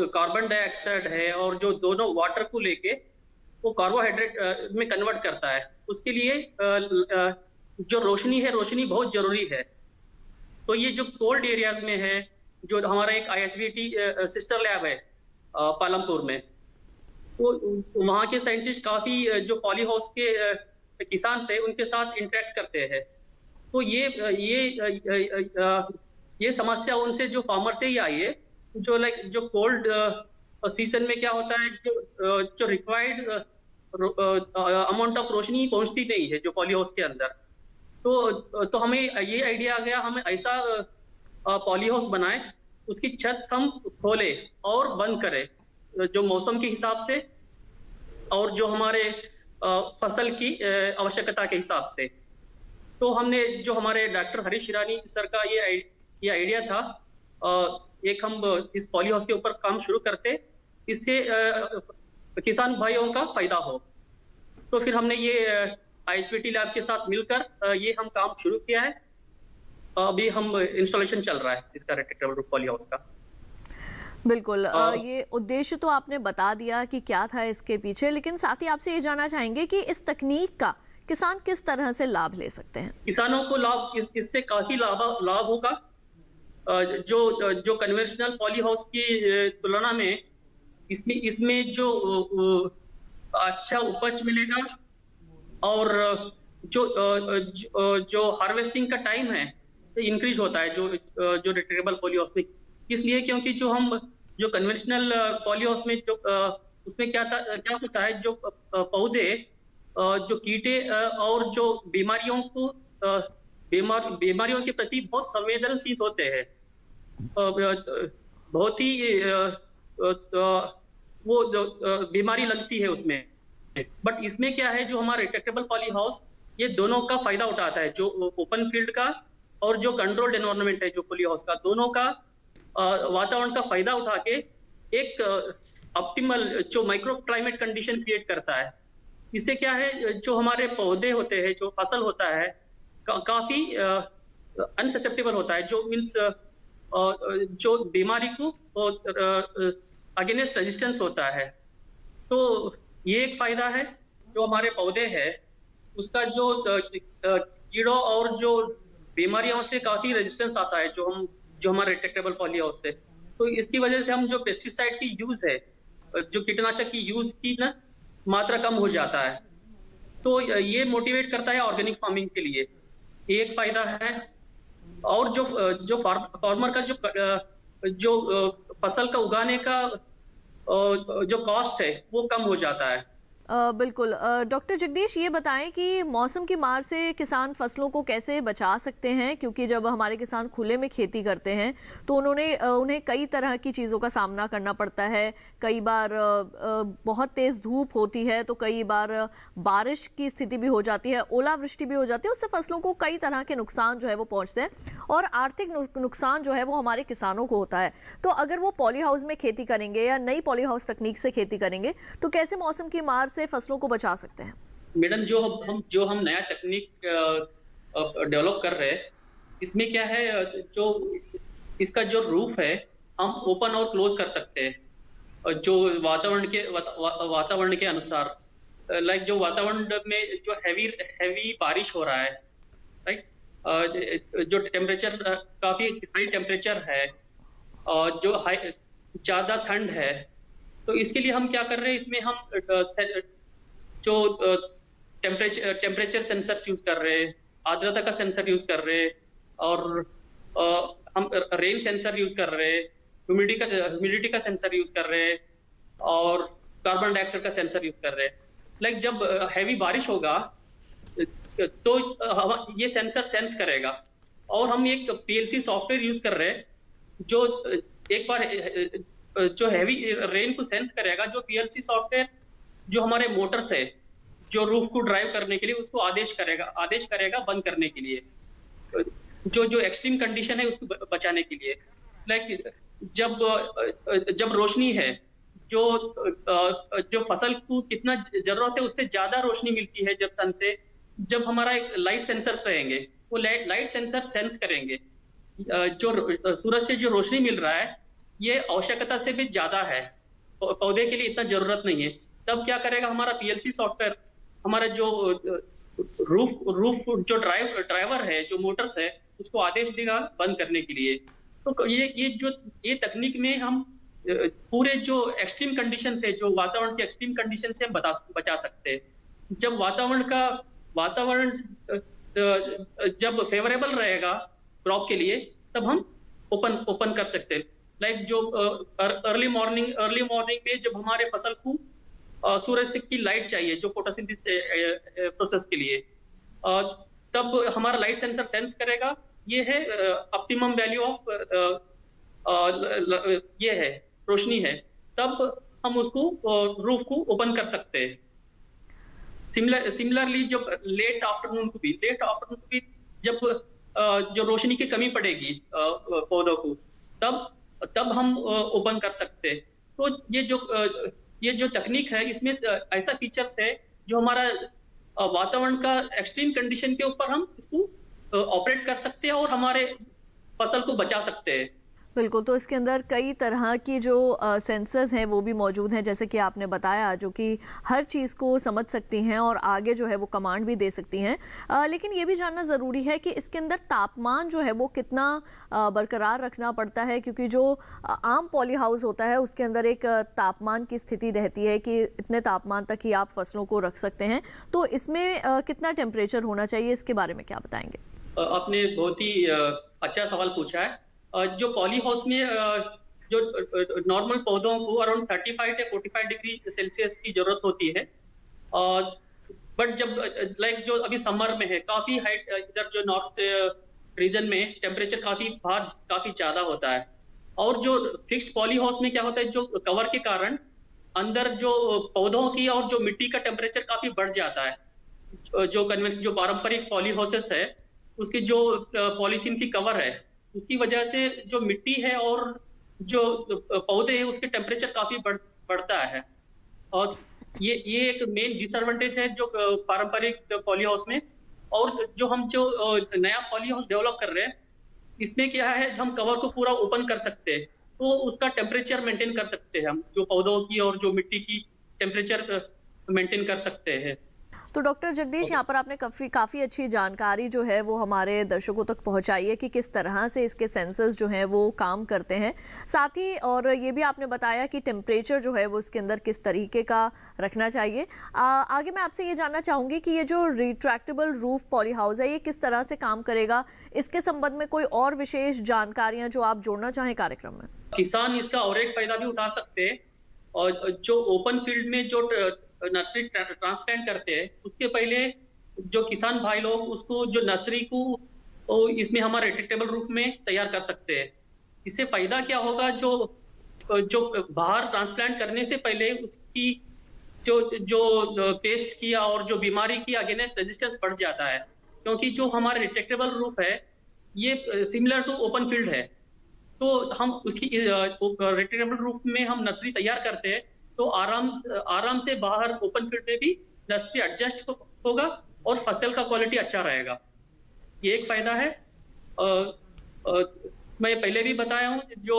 [SPEAKER 10] कार्बन डाइऑक्साइड है और जो दोनों वाटर को लेके वो कार्बोहाइड्रेट में कन्वर्ट करता है। उसके लिए जो रोशनी है, रोशनी बहुत जरूरी है। तो ये जो कोल्ड एरियाज में है, जो हमारा एक ISBT सिस्टर लैब है पालमपुर में, वो वहाँ के साइंटिस्ट काफी जो पॉली हाउस के किसान से उनके साथ इंटरेक्ट करते हैं। तो ये समस्या उनसे जो फार्मर से ही आई है, जो जो कोल्ड सीजन में क्या होता है, जो रिक्वायर्ड अमाउंट ऑफ रोशनी पहुंचती नहीं है जो पॉली हाउस के अंदर। तो हमें ये आइडिया आ गया, हमें ऐसा पॉली हाउस बनाए, उसकी छत हम खोले और बंद करें जो मौसम के हिसाब से और जो हमारे फसल की आवश्यकता के हिसाब से। तो हमने जो हमारे डॉक्टर हरीश हिरानी सर का ये आइडिया था, एक हम इस पॉली हाउस के ऊपर काम शुरू करते, इससे किसान भाइयों का फायदा हो। तो फिर हमने ये ISBT लैब के साथ मिलकर ये हम काम शुरू किया है। अभी हम इंस्टॉलेशन चल रहा है इसका रेक्टेबल रूफ पॉली हाउस का।
[SPEAKER 5] बिल्कुल, ये उद्देश्य तो आपने बता दिया कि क्या था इसके पीछे, लेकिन साथ ही आपसे ये जानना चाहेंगे कि इस तकनीक का किसान किस तरह से लाभ ले सकते हैं?
[SPEAKER 10] किसानों को लाभ इससे काफी लाभ होगा। जो कन्वेंशनल पॉली हाउस की तुलना में इसमें जो अच्छा उपज मिलेगा और जो हार्वेस्टिंग का टाइम है इंक्रीज होता है जो रेक्टेबल पॉली हाउस में। इसलिए क्योंकि जो कन्वेंशनल पॉली हाउस में उसमें क्या होता है, जो पौधे जो कीटे और जो बीमारियों के प्रति बहुत संवेदनशील होते हैं। बहुत ही वो जो बीमारी लगती है उसमें, बट इसमें क्या है, जो हमारा रिट्रैक्टेबल पॉली हाउस ये दोनों का फायदा उठाता है, जो ओपन फील्ड का और जो कंट्रोल्ड एनवायरनमेंट है जो पॉली हाउस का, दोनों का वातावरण का फायदा उठा के एक ऑप्टिमल जो माइक्रो क्लाइमेट कंडीशन क्रिएट करता है। इससे क्या है, जो हमारे पौधे होते हैं, जो फसल होता है, काफी अनससेप्टेबल होता है, जो मीन्स जो बीमारी को अगेंस्ट रेजिस्टेंस होता है। तो ये एक फायदा है। जो हमारे पौधे हैं उसका जो कीड़ों और जो बीमारियों से काफी रेजिस्टेंस आता है, जो हमारे रिट्रैक्टेबल पॉली हाउस से। तो इसकी वजह से हम जो पेस्टिसाइड की यूज है, जो कीटनाशक की यूज की ना मात्रा कम हो जाता है। तो ये मोटिवेट करता है ऑर्गेनिक फार्मिंग के लिए, ये एक फायदा है। और जो फार्मर का जो फसल का उगाने का जो कॉस्ट है वो कम हो जाता है।
[SPEAKER 5] बिल्कुल। डॉक्टर जगदीश, ये बताएं कि मौसम की मार से किसान फसलों को कैसे बचा सकते हैं, क्योंकि जब हमारे किसान खुले में खेती करते हैं तो उन्हें कई तरह की चीज़ों का सामना करना पड़ता है। कई बार बहुत तेज़ धूप होती है, तो कई बार बारिश की स्थिति भी हो जाती है, ओलावृष्टि भी हो जाती है, उससे फसलों को कई तरह के नुकसान जो है वो पहुँचते हैं और आर्थिक नुकसान जो है वो हमारे किसानों को होता है। तो अगर वो पॉली हाउस में खेती करेंगे या नई पॉली हाउस तकनीक से खेती करेंगे तो कैसे मौसम की मार से फसलों को बचा सकते हैं?
[SPEAKER 10] मैडम, जो हम नया तकनीक डेवलप कर रहे हैं, इसमें क्या है, जो इसका जो रूफ है हम ओपन और क्लोज कर सकते हैं, जो वातावरण के अनुसार। लाइक जो वातावरण में जो हैवी बारिश हो रहा है, राइट, जो टेम्परेचर काफी हाई टेम्परेचर है और जो ज्यादा ठंड है, तो इसके लिए हम क्या कर रहे हैं, इसमें हम जो टेम्परेचर सेंसर्स यूज कर रहे हैं, आर्द्रता का सेंसर यूज कर रहे हैं, और हम रेन सेंसर यूज कर रहे हैं, ह्यूमिडिटी का सेंसर यूज कर रहे हैं, और कार्बन डाइऑक्साइड का सेंसर यूज कर रहे हैं। लाइक जब हैवी बारिश होगा तो ये सेंसर सेंस करेगा, और हम एक पीएलसी सॉफ्टवेयर यूज कर रहे हैं जो एक बार जो हैवी रेन को सेंस करेगा। जो पीएलसी सॉफ्टवेयर जो हमारे मोटर्स है, जो रूफ को ड्राइव करने के लिए उसको आदेश करेगा बंद करने के लिए, जो एक्सट्रीम कंडीशन है उसको बचाने के लिए। लाइक जब रोशनी है, जो फसल को कितना जरूरत है उससे ज्यादा रोशनी मिलती है जब सन से, जब हमारा एक लाइट सेंसर्स रहेंगे, वो लाइट सेंसर सेंस करेंगे जो सूरज से जो रोशनी मिल रहा है ये आवश्यकता से भी ज्यादा है, पौधे के लिए इतना जरूरत नहीं है। तब क्या करेगा हमारा पीएलसी सॉफ्टवेयर, हमारा जो रूफ जो ड्राइवर है, जो मोटर्स है, उसको आदेश देगा बंद करने के लिए। तो ये तकनीक में हम पूरे जो एक्सट्रीम कंडीशन से, जो वातावरण के एक्सट्रीम कंडीशन से हम बचा सकते हैं। जब वातावरण जब फेवरेबल रहेगा क्रॉप के लिए, तब हम ओपन कर सकते हैं। लाइक जो अर्ली मॉर्निंग में जब हमारे फसल को सूरज से की लाइट चाहिए, जो फोटोसिंथेसिस प्रोसेस के लिए, तब हमारा लाइट सेंसर सेंस करेगा। ये है ऑप्टिमम वैल्यू ऑफ ये है रोशनी है, तब हम उसको रूफ को ओपन कर सकते हैं। सिमिलरली जब लेट आफ्टरनून को भी जब जो रोशनी की कमी पड़ेगी पौधों को, तब हम ओपन कर सकते हैं। तो ये जो तकनीक है, इसमें ऐसा फीचर्स है जो हमारा वातावरण का एक्सट्रीम कंडीशन के ऊपर हम इसको ऑपरेट कर सकते हैं और हमारे फसल को बचा सकते हैं।
[SPEAKER 5] बिल्कुल। तो इसके अंदर कई तरह की जो सेंसर्स हैं वो भी मौजूद हैं, जैसे कि आपने बताया, जो कि हर चीज़ को समझ सकती हैं और आगे जो है वो कमांड भी दे सकती हैं। लेकिन ये भी जानना ज़रूरी है कि इसके अंदर तापमान जो है वो कितना बरकरार रखना पड़ता है, क्योंकि जो आम पॉली हाउस होता है उसके अंदर एक तापमान की स्थिति रहती है कि इतने तापमान तक ही आप फसलों को रख सकते हैं। तो इसमें कितना टेम्परेचर होना चाहिए, इसके बारे में क्या बताएंगे?
[SPEAKER 10] आपने बहुत ही अच्छा सवाल पूछा है। जो पॉली हाउस में जो नॉर्मल पौधों को अराउंड 35 से 45 डिग्री सेल्सियस की जरूरत होती है, बट जब लाइक जो अभी समर में है, काफी हाइट इधर जो नॉर्थ रीजन में टेम्परेचर काफी ज्यादा होता है। और जो फिक्स्ड पॉली हाउस में क्या होता है, जो कवर के कारण अंदर जो पौधों की और जो मिट्टी का टेम्परेचर काफी बढ़ जाता है। जो पारंपरिक पॉली हाउसेस है, उसकी जो पॉलीथीन की कवर है, उसकी वजह से जो मिट्टी है और जो पौधे हैं उसके टेम्परेचर काफी बढ़ता है। और ये एक मेन डिसएडवांटेज है जो पारंपरिक पॉली हाउस में। और जो नया पॉली हाउस डेवलप कर रहे हैं, इसमें क्या है, हम कवर को पूरा ओपन कर सकते हैं, तो उसका टेम्परेचर मेंटेन कर सकते हैं हम, जो पौधों की और जो मिट्टी की टेम्परेचर मेंटेन कर सकते हैं।
[SPEAKER 5] तो डॉक्टर जगदीश, यहाँ पर आपने काफ़ी अच्छी जानकारी जो है वो हमारे दर्शकों तक पहुँचाई है कि किस तरह से इसके सेंसर्स जो हैं वो काम करते हैं। साथ ही और ये भी आपने बताया कि टेम्परेचर जो है वो इसके अंदर किस तरीके का रखना चाहिए। आगे मैं आपसे ये जानना चाहूँगी कि ये जो रिट्रैक्टेबल रूफ पॉली हाउस है, ये किस तरह से काम करेगा, इसके संबंध में कोई और विशेष जानकारियाँ जो आप जोड़ना चाहें कार्यक्रम में?
[SPEAKER 10] किसान इसका और एक फायदा भी उठा सकते हैं, और जो ओपन फील्ड में जो नर्सरी ट्रांसप्लांट करते हैं, उसके पहले जो किसान भाई लोग उसको जो नर्सरी को इसमें हमारे रिट्रैक्टेबल रूप में तैयार कर सकते हैं। इससे फायदा क्या होगा, जो बाहर ट्रांसप्लांट करने से पहले उसकी जो पेस्ट की और जो बीमारी की अगेंस्ट रेजिस्टेंस बढ़ जाता है, क्योंकि जो हमारे रिट्रैक्टेबल रूफ है ये सिमिलर टू ओपन फील्ड है। तो हम उसकी रिट्रैक्टेबल रूफ में हम नर्सरी तैयार करते हैं, तो आराम से बाहर ओपन फील्ड में भी नर्सरी एडजस्ट होगा और फसल का क्वालिटी अच्छा रहेगा। ये एक फायदा है। मैं पहले भी बताया हूँ, जो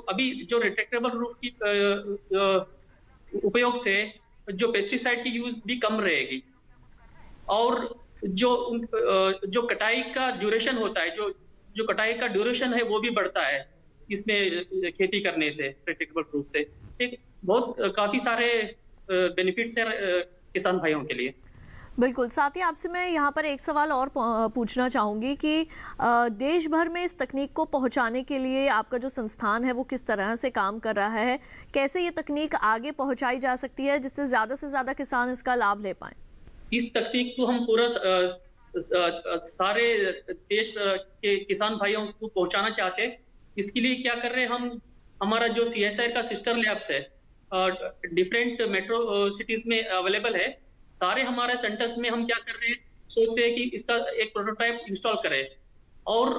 [SPEAKER 10] अभी जो रिट्रैक्टेबल रूफ की उपयोग से जो पेस्टिसाइड की यूज भी कम रहेगी, और जो कटाई का ड्यूरेशन होता है, जो कटाई का ड्यूरेशन है वो भी बढ़ता है इसमें खेती करने से, रिट्रैक्टेबल रूफ से। एक काफी सारे बेनिफिट्स हैं किसान भाइयों के लिए।
[SPEAKER 5] बिल्कुल। साथ ही आपसे मैं यहाँ पर एक सवाल और पूछना चाहूँगी कि देश भर में इस तकनीक को पहुँचाने के लिए आपका जो संस्थान है वो किस तरह से काम कर रहा है, कैसे ये तकनीक आगे पहुँचाई जा सकती है जिससे ज़्यादा किसान इसका लाभ ले पाएँ?
[SPEAKER 10] इस तकनीक को हम पूरा सारे देश के किसान भाइयों को पहुँचाना चाहते हैं। इसके लिए क्या कर रहे हैं, हमारा जो CSI का सिस्टर लैब्स है डिफरेंट मेट्रो सिटीज में अवेलेबल है। सारे हमारे सेंटर्स में हम क्या कर रहे हैं, सोच रहे हैं कि इसका एक प्रोटोटाइप इंस्टॉल करें और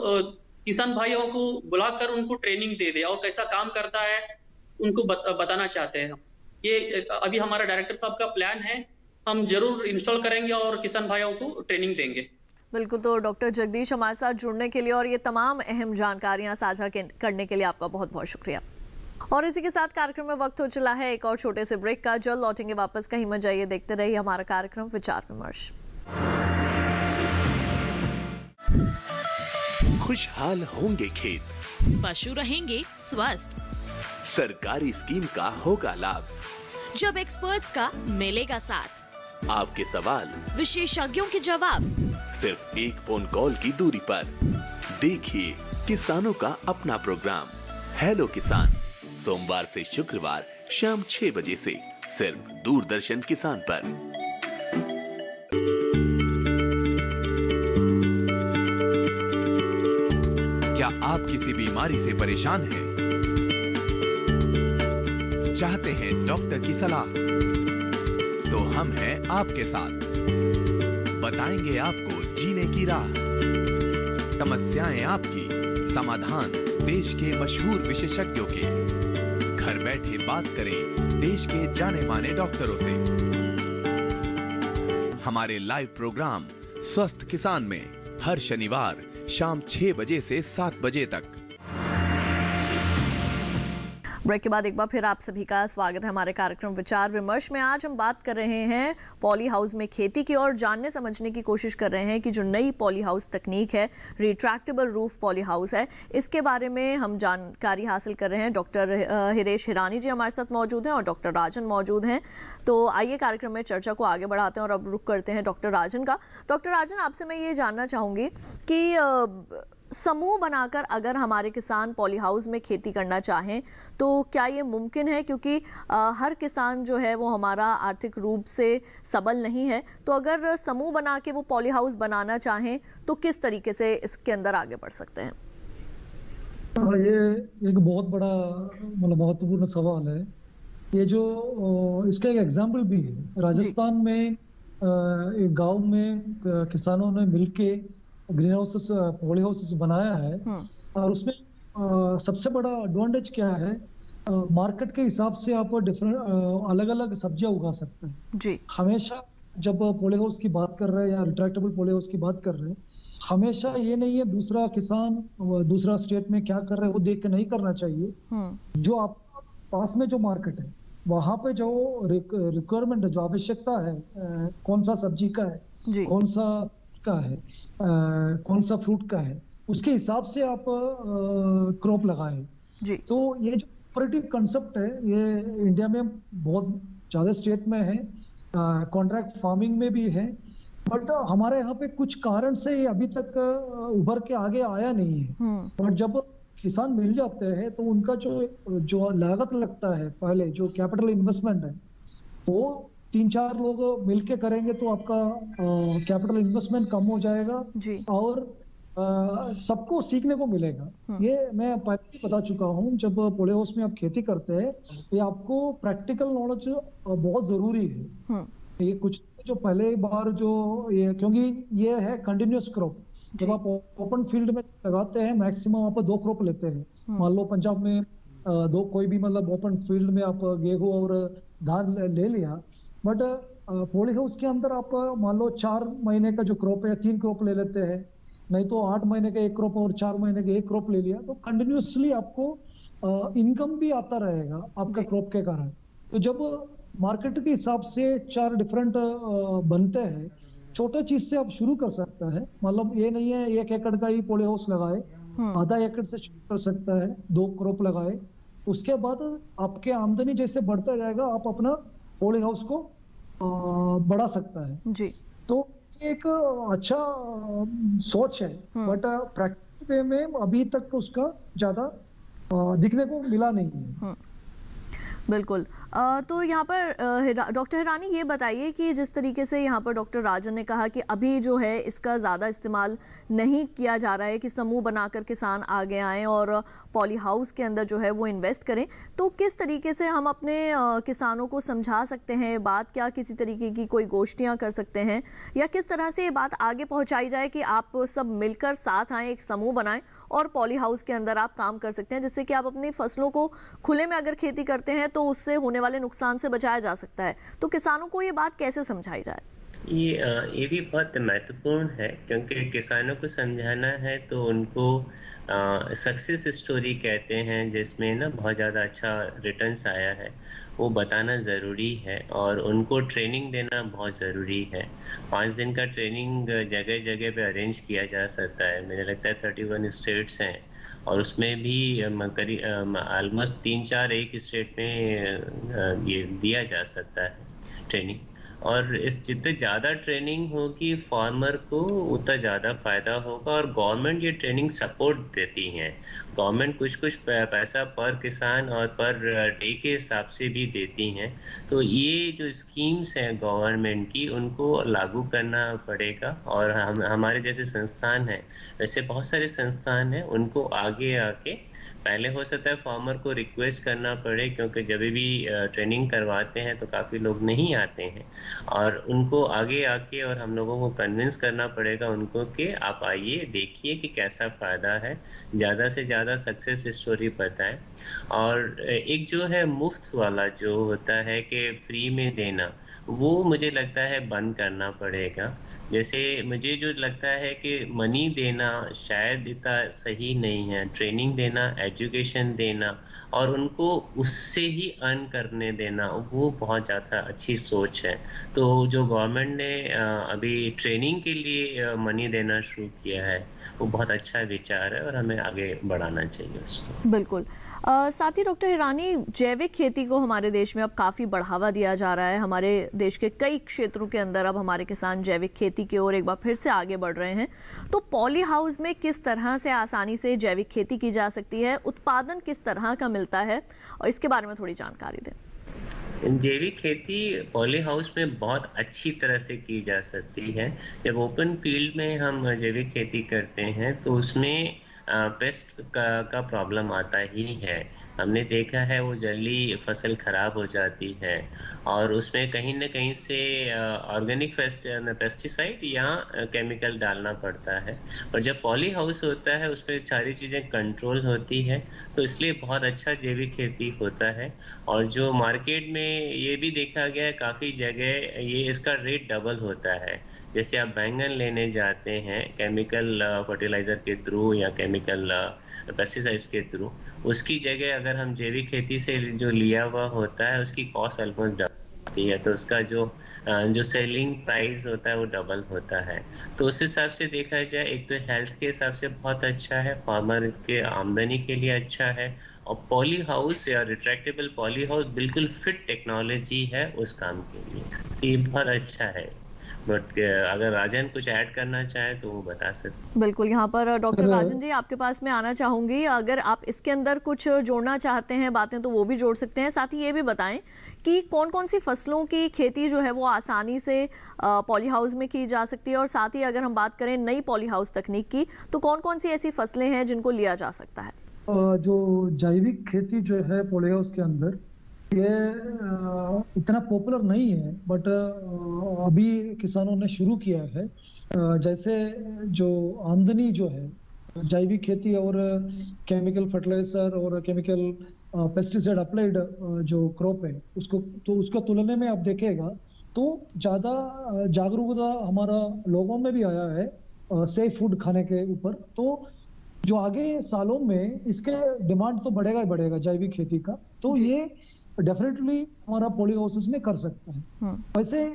[SPEAKER 10] किसान भाइयों को बुलाकर उनको ट्रेनिंग दे दे और कैसा काम करता है उनको बताना चाहते हैं। ये अभी हमारा डायरेक्टर साहब का प्लान है, हम जरूर इंस्टॉल करेंगे और किसान भाइयों को ट्रेनिंग देंगे।
[SPEAKER 5] बिल्कुल। तो डॉक्टर जगदीश, हमारे साथ जुड़ने के लिए और ये तमाम अहम जानकारियां साझा करने के लिए आपका बहुत बहुत शुक्रिया। और इसी के साथ कार्यक्रम में वक्त हो चला है एक और छोटे से ब्रेक का। जल्द लौटेंगे वापस, कहीं मत जाइए, देखते रहिए हमारा कार्यक्रम विचार विमर्श।
[SPEAKER 1] खुशहाल होंगे खेत,
[SPEAKER 6] पशु रहेंगे स्वस्थ,
[SPEAKER 1] सरकारी स्कीम का होगा लाभ,
[SPEAKER 6] जब एक्सपर्ट्स का मिलेगा साथ,
[SPEAKER 1] आपके सवाल
[SPEAKER 6] विशेषज्ञों के जवाब,
[SPEAKER 1] सिर्फ एक फोन कॉल की दूरी पर। देखिए किसानों का अपना प्रोग्राम हेलो किसान, सोमवार से शुक्रवार शाम 6 बजे से सिर्फ दूरदर्शन किसान पर।
[SPEAKER 9] क्या आप किसी बीमारी से परेशान हैं? चाहते हैं डॉक्टर की सलाह? तो हम हैं आपके साथ, बताएंगे आपको जीने की राह। समस्याएं आपकी, समाधान देश के मशहूर विशेषज्ञों के। घर बैठे बात करें देश के जाने माने डॉक्टरों से। हमारे लाइव प्रोग्राम स्वस्थ किसान में हर शनिवार शाम 6 बजे से 7 बजे तक।
[SPEAKER 5] ब्रेक के बाद एक बार फिर आप सभी का स्वागत है हमारे कार्यक्रम विचार विमर्श में। आज हम बात कर रहे हैं पॉली हाउस में खेती की और जानने समझने की कोशिश कर रहे हैं कि जो नई पॉली हाउस तकनीक है, रिट्रैक्टेबल रूफ पॉली हाउस है, इसके बारे में हम जानकारी हासिल कर रहे हैं। डॉक्टर हिरेश हिरानी जी हमारे साथ मौजूद हैं और डॉक्टर राजन मौजूद हैं। तो आइए कार्यक्रम में चर्चा को आगे बढ़ाते हैं और अब रुख करते हैं डॉक्टर राजन का। डॉक्टर राजन, आपसे मैं ये जानना चाहूँगी कि समूह बनाकर अगर हमारे किसान पॉली हाउस में खेती करना चाहें तो क्या ये मुमकिन है? क्योंकि हर किसान जो है वो हमारा आर्थिक रूप से सबल नहीं है, तो अगर समूह बना के वो पॉली हाउस बनाना चाहें तो किस तरीके से इसके अंदर आगे बढ़ सकते हैं?
[SPEAKER 8] ये एक बहुत बड़ा महत्वपूर्ण सवाल है। ये जो इसका एक एग्जाम्पल भी है। राजस्थान में एक गांव में किसानों ने मिलके ग्रीन हाउसेस, पॉली हाउसेस बनाया है। और उसमें सबसे बड़ा एडवांटेज क्या है, मार्केट के हिसाब से आप डिफरेंट अलग अलग सब्जियां उगा सकते हैं
[SPEAKER 5] जी।
[SPEAKER 8] हमेशा जब पॉली हाउस की बात कर रहे हैं या रिट्रैक्टेबल पॉली हाउस की बात कर रहे हैं, हमेशा ये नहीं है दूसरा किसान दूसरा स्टेट में क्या कर रहे हैं वो देख के नहीं करना चाहिए। जो आप पास में जो मार्केट है वहां पे जो रिक्वायरमेंट है, जो आवश्यकता है, कौन सा सब्जी का है, कौन सा का है, कौन सा फ्रूट का है, उसके हिसाब से आप क्रॉप लगाएं
[SPEAKER 5] जी।
[SPEAKER 8] तो ये जो कोऑपरेटिव कंसेप्ट है ये इंडिया में बहुत ज्यादा स्टेट में है, कॉन्ट्रैक्ट फार्मिंग में भी है, बट हमारे यहाँ पे कुछ कारण से ये अभी तक उभर के आगे आया नहीं है। और जब किसान मिल जाते हैं तो उनका जो लागत लगता है, पहले जो कैपिटल इन्वेस्टमेंट है वो 3-4 लोग मिलके करेंगे तो आपका कैपिटल इन्वेस्टमेंट कम हो जाएगा
[SPEAKER 5] जी।
[SPEAKER 8] और सबको सीखने को मिलेगा। ये मैं पहले ही बता चुका हूँ, जब पॉली हाउस में आप खेती करते हैं ये आपको प्रैक्टिकल नॉलेज बहुत जरूरी है। ये कुछ जो पहले बार जो ये, क्योंकि ये है कंटिन्यूअस क्रॉप, जब आप ओपन फील्ड में लगाते हैं मैक्सिमम आप 2 क्रॉप लेते हैं। मान लो पंजाब में कोई भी मतलब ओपन फील्ड में आप गेहूं और धान ले लिया, बट पॉली हाउस के अंदर आप मान लो 4 महीने का जो क्रॉप है 3 क्रॉप ले लेते हैं, नहीं तो 8 महीने का 1 क्रॉप और 4 महीने का 1 क्रॉप ले लिया, तो कंटिन्यूअसली आपको इनकम भी आता रहेगा आपका क्रॉप के कारण। तो जब मार्केट के हिसाब से 4 डिफरेंट बनते हैं, छोटे चीज से आप शुरू कर सकता है। मतलब ये नहीं है 1 एकड़ का ही पॉली हाउस लगाए, आधा एकड़ से शुरू कर सकता है, 2 क्रॉप लगाए, उसके बाद आपके आमदनी जैसे बढ़ता जाएगा आप अपना पॉली हाउस को बढ़ा सकता है
[SPEAKER 5] जी।
[SPEAKER 8] तो एक अच्छा सोच है, बट प्रैक्टिकल वे में अभी तक उसका ज्यादा दिखने को मिला नहीं है।
[SPEAKER 5] बिल्कुल। तो यहाँ पर डॉक्टर हिरानी ये बताइए कि जिस तरीके से यहाँ पर डॉक्टर राजन ने कहा कि अभी जो है इसका ज़्यादा इस्तेमाल नहीं किया जा रहा है कि समूह बनाकर किसान आगे आएँ और पॉली हाउस के अंदर जो है वो इन्वेस्ट करें, तो किस तरीके से हम अपने किसानों को समझा सकते हैं बात, क्या किसी तरीके की कोई गोष्ठियाँ कर सकते हैं या किस तरह से ये बात आगे पहुँचाई जाए कि आप सब मिलकर साथ आएँ, एक समूह बनाएं और पॉली हाउस के अंदर आप काम कर सकते हैं, जिससे कि आप अपनी फसलों को खुले में अगर खेती करते हैं तो उससे होने वाले नुकसान से बचाया जा सकता है। तो किसानों को ये बात कैसे समझाई जाए?
[SPEAKER 7] ये भी बहुत महत्वपूर्ण है, क्योंकि किसानों को समझाना है तो उनको सक्सेस स्टोरी कहते हैं जिसमें ना बहुत ज़्यादा अच्छा रिटर्न्स आया है वो बताना ज़रूरी है, और उनको ट्रेनिंग देना बहुत ज़रूरी है। 5 दिन का ट्रेनिंग जगह जगह पे अरेंज किया जा सकता है। मुझे लगता है 31 स्टेट्स हैं और उसमें भी करीब ऑलमोस्ट 3-4 एक स्टेट में ये दिया जा सकता है ट्रेनिंग। और इस जितने ज़्यादा ट्रेनिंग होगी फार्मर को उतना ज़्यादा फ़ायदा होगा, और गवर्नमेंट ये ट्रेनिंग सपोर्ट देती हैं। गवर्नमेंट कुछ पैसा पर किसान और पर डे के हिसाब से भी देती हैं। तो ये जो स्कीम्स हैं गवर्नमेंट की उनको लागू करना पड़ेगा, और हमारे जैसे संस्थान हैं, वैसे बहुत सारे संस्थान हैं, उनको आगे आके पहले हो सकता है फार्मर को रिक्वेस्ट करना पड़े, क्योंकि जब भी ट्रेनिंग करवाते हैं तो काफ़ी लोग नहीं आते हैं, और उनको आगे आके और हम लोगों को कन्विंस करना पड़ेगा उनको कि आप आइए देखिए कि कैसा फ़ायदा है, ज़्यादा से ज़्यादा सक्सेस स्टोरी बताएं। और एक जो है मुफ्त वाला जो होता है कि फ्री में देना, वो मुझे लगता है बंद करना पड़ेगा। जैसे मुझे जो लगता है कि मनी देना शायद इतना सही नहीं है, ट्रेनिंग देना, एजुकेशन देना और उनको उससे ही अर्न करने देना, वो बहुत ज़्यादा अच्छी सोच है। तो जो गवर्नमेंट ने अभी ट्रेनिंग के लिए मनी देना शुरू किया है वो बहुत अच्छा विचार है और हमें आगे बढ़ाना चाहिए उसको।
[SPEAKER 5] बिल्कुल। साथ ही डॉक्टर हिरानी, जैविक खेती को हमारे देश में अब काफ़ी बढ़ावा दिया जा रहा है। हमारे देश के कई क्षेत्रों के अंदर अब हमारे किसान जैविक खेती की ओर एक बार फिर से आगे बढ़ रहे हैं। तो पॉली हाउस में किस तरह से आसानी से जैविक खेती की जा सकती है, उत्पादन किस तरह का मिलता है, और इसके बारे में थोड़ी जानकारी दें।
[SPEAKER 7] जैविक खेती पॉली हाउस में बहुत अच्छी तरह से की जा सकती है। जब ओपन फील्ड में हम जैविक खेती करते हैं तो उसमें पेस्ट का प्रॉब्लम आता ही है। हमने देखा है वो जल्दी फसल खराब हो जाती है और उसमें कहीं ना कहीं से ऑर्गेनिक पेस्टिसाइड या केमिकल डालना पड़ता है। और जब पॉली हाउस होता है उसमें सारी चीज़ें कंट्रोल होती है, तो इसलिए बहुत अच्छा जैविक खेती होता है। और जो मार्केट में ये भी देखा गया है काफ़ी जगह ये इसका रेट डबल होता है। जैसे आप बैंगन लेने जाते हैं केमिकल फर्टिलाइज़र के थ्रू या केमिकल पेस्टिसाइड्स के थ्रू, उसकी जगह अगर हम जैविक खेती से जो लिया हुआ होता है उसकी कॉस्ट ऑलमोस्ट डबल होती है, तो उसका जो सेलिंग प्राइस होता है वो डबल होता है। तो उस हिसाब से देखा जाए एक तो हेल्थ के हिसाब से बहुत अच्छा है, फार्मर के आमदनी के लिए अच्छा है, और पॉली हाउस या रिट्रैक्टेबल पॉली हाउस बिल्कुल फिट टेक्नोलॉजी है उस काम के लिए, ये बहुत अच्छा है। बट अगर राजन कुछ ऐड करना चाहे तो वो बता सकते।
[SPEAKER 5] बिल्कुल, यहाँ पर डॉक्टर राजन जी आपके पास मैं आना चाहूँगी। अगर आप इसके अंदर कुछ जोड़ना चाहते हैं बातें तो वो भी जोड़ सकते हैं। साथ ही ये भी बताएं कि कौन कौन सी फसलों की खेती जो है वो आसानी से पॉली हाउस में की जा सकती है, और साथ ही अगर हम बात करें नई पॉली हाउस तकनीक की तो कौन कौन सी ऐसी फसलें हैं जिनको लिया जा सकता है?
[SPEAKER 8] जो जैविक खेती जो है पॉली हाउस के अंदर ये इतना पॉपुलर नहीं है, बट अभी किसानों ने शुरू किया है। जैसे जो आमदनी जो है जैविक खेती और केमिकल फर्टिलाइजर और केमिकल पेस्टिसाइड अप्लाइड जो क्रॉप है उसको तुलने में आप देखेगा तो ज़्यादा जागरूकता हमारा लोगों में भी आया है सेफ फूड खाने के ऊपर। तो जो आगे सालों में इसके डिमांड तो बढ़ेगा ही बढ़ेगा जैविक खेती का, तो ये डेफिनेटली हमारा पॉली हाउसेस में कर सकते हैं। वैसे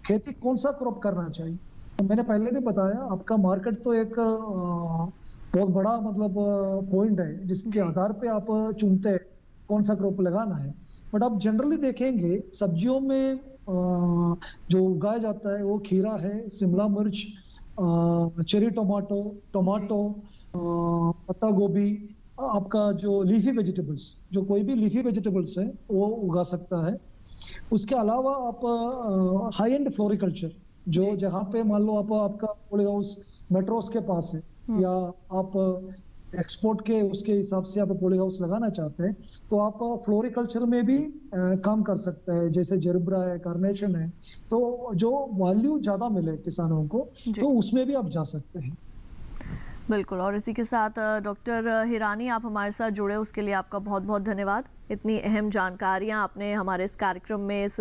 [SPEAKER 8] खेती कौन सा क्रॉप करना चाहिए, तो मैंने पहले भी बताया आपका मार्केट तो एक बहुत बड़ा मतलब पॉइंट है जिसके आधार पे आप चुनते हैं कौन सा क्रॉप लगाना है। बट आप जनरली देखेंगे सब्जियों में जो उगाया जाता है वो खीरा है, शिमला मिर्च, चेरी टमाटो, पत्ता गोभी, आपका जो लीफी वेजिटेबल्स, जो कोई भी लीफी वेजिटेबल्स है वो उगा सकता है। उसके अलावा आप हाई एंड फ्लोरिकल्चर जो जहाँ पे मान लो आपका पॉली हाउस मेट्रोस के पास है या आप एक्सपोर्ट के उसके हिसाब से आप पॉली हाउस लगाना चाहते हैं तो आप फ्लोरिकल्चर में भी काम कर सकते हैं, जैसे जेरबरा है, कार्नेशन है। तो जो वैल्यू ज्यादा मिले किसानों को तो उसमें भी आप जा सकते हैं।
[SPEAKER 5] बिल्कुल, और इसी के साथ डॉक्टर हिरानी आप हमारे साथ जुड़े उसके लिए आपका बहुत बहुत धन्यवाद। इतनी अहम जानकारियां आपने हमारे इस कार्यक्रम में इस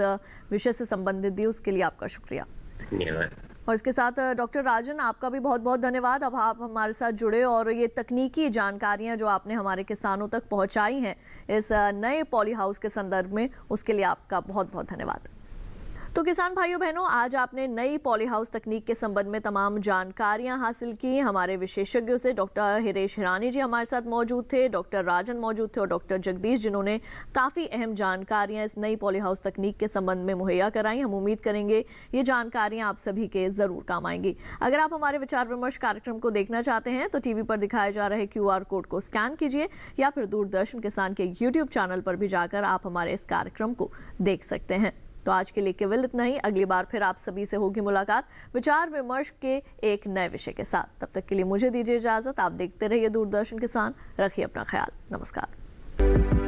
[SPEAKER 5] विषय से संबंधित दी, उसके लिए आपका शुक्रिया।
[SPEAKER 7] धन्यवाद।
[SPEAKER 5] और इसके साथ डॉक्टर राजन आपका भी बहुत बहुत धन्यवाद। अब आप हमारे साथ जुड़े और ये तकनीकी जानकारियां जो आपने हमारे किसानों तक पहुंचाई हैं इस नए पॉली हाउस के संदर्भ में, उसके लिए आपका बहुत बहुत धन्यवाद। तो किसान भाइयों बहनों, आज आपने नई पॉली हाउस तकनीक के संबंध में तमाम जानकारियां हासिल की हमारे विशेषज्ञों से। डॉक्टर हिरेश हिरानी जी हमारे साथ मौजूद थे, डॉक्टर राजन मौजूद थे और डॉक्टर जगदीश, जिन्होंने काफ़ी अहम जानकारियां इस नई पॉली हाउस तकनीक के संबंध में मुहैया कराई। हम उम्मीद करेंगे ये जानकारियां आप सभी के ज़रूर काम आएंगी। अगर आप हमारे विचार विमर्श कार्यक्रम को देखना चाहते हैं तो टीवी पर दिखाए जा रहे QR कोड को स्कैन कीजिए या फिर दूरदर्शन किसान के YouTube चैनल पर भी जाकर आप हमारे इस कार्यक्रम को देख सकते हैं। तो आज के लिए केवल इतना ही। अगली बार फिर आप सभी से होगी मुलाकात विचार विमर्श के एक नए विषय के साथ। तब तक के लिए मुझे दीजिए इजाजत। आप देखते रहिए दूरदर्शन किसान। रखिए अपना ख्याल। नमस्कार।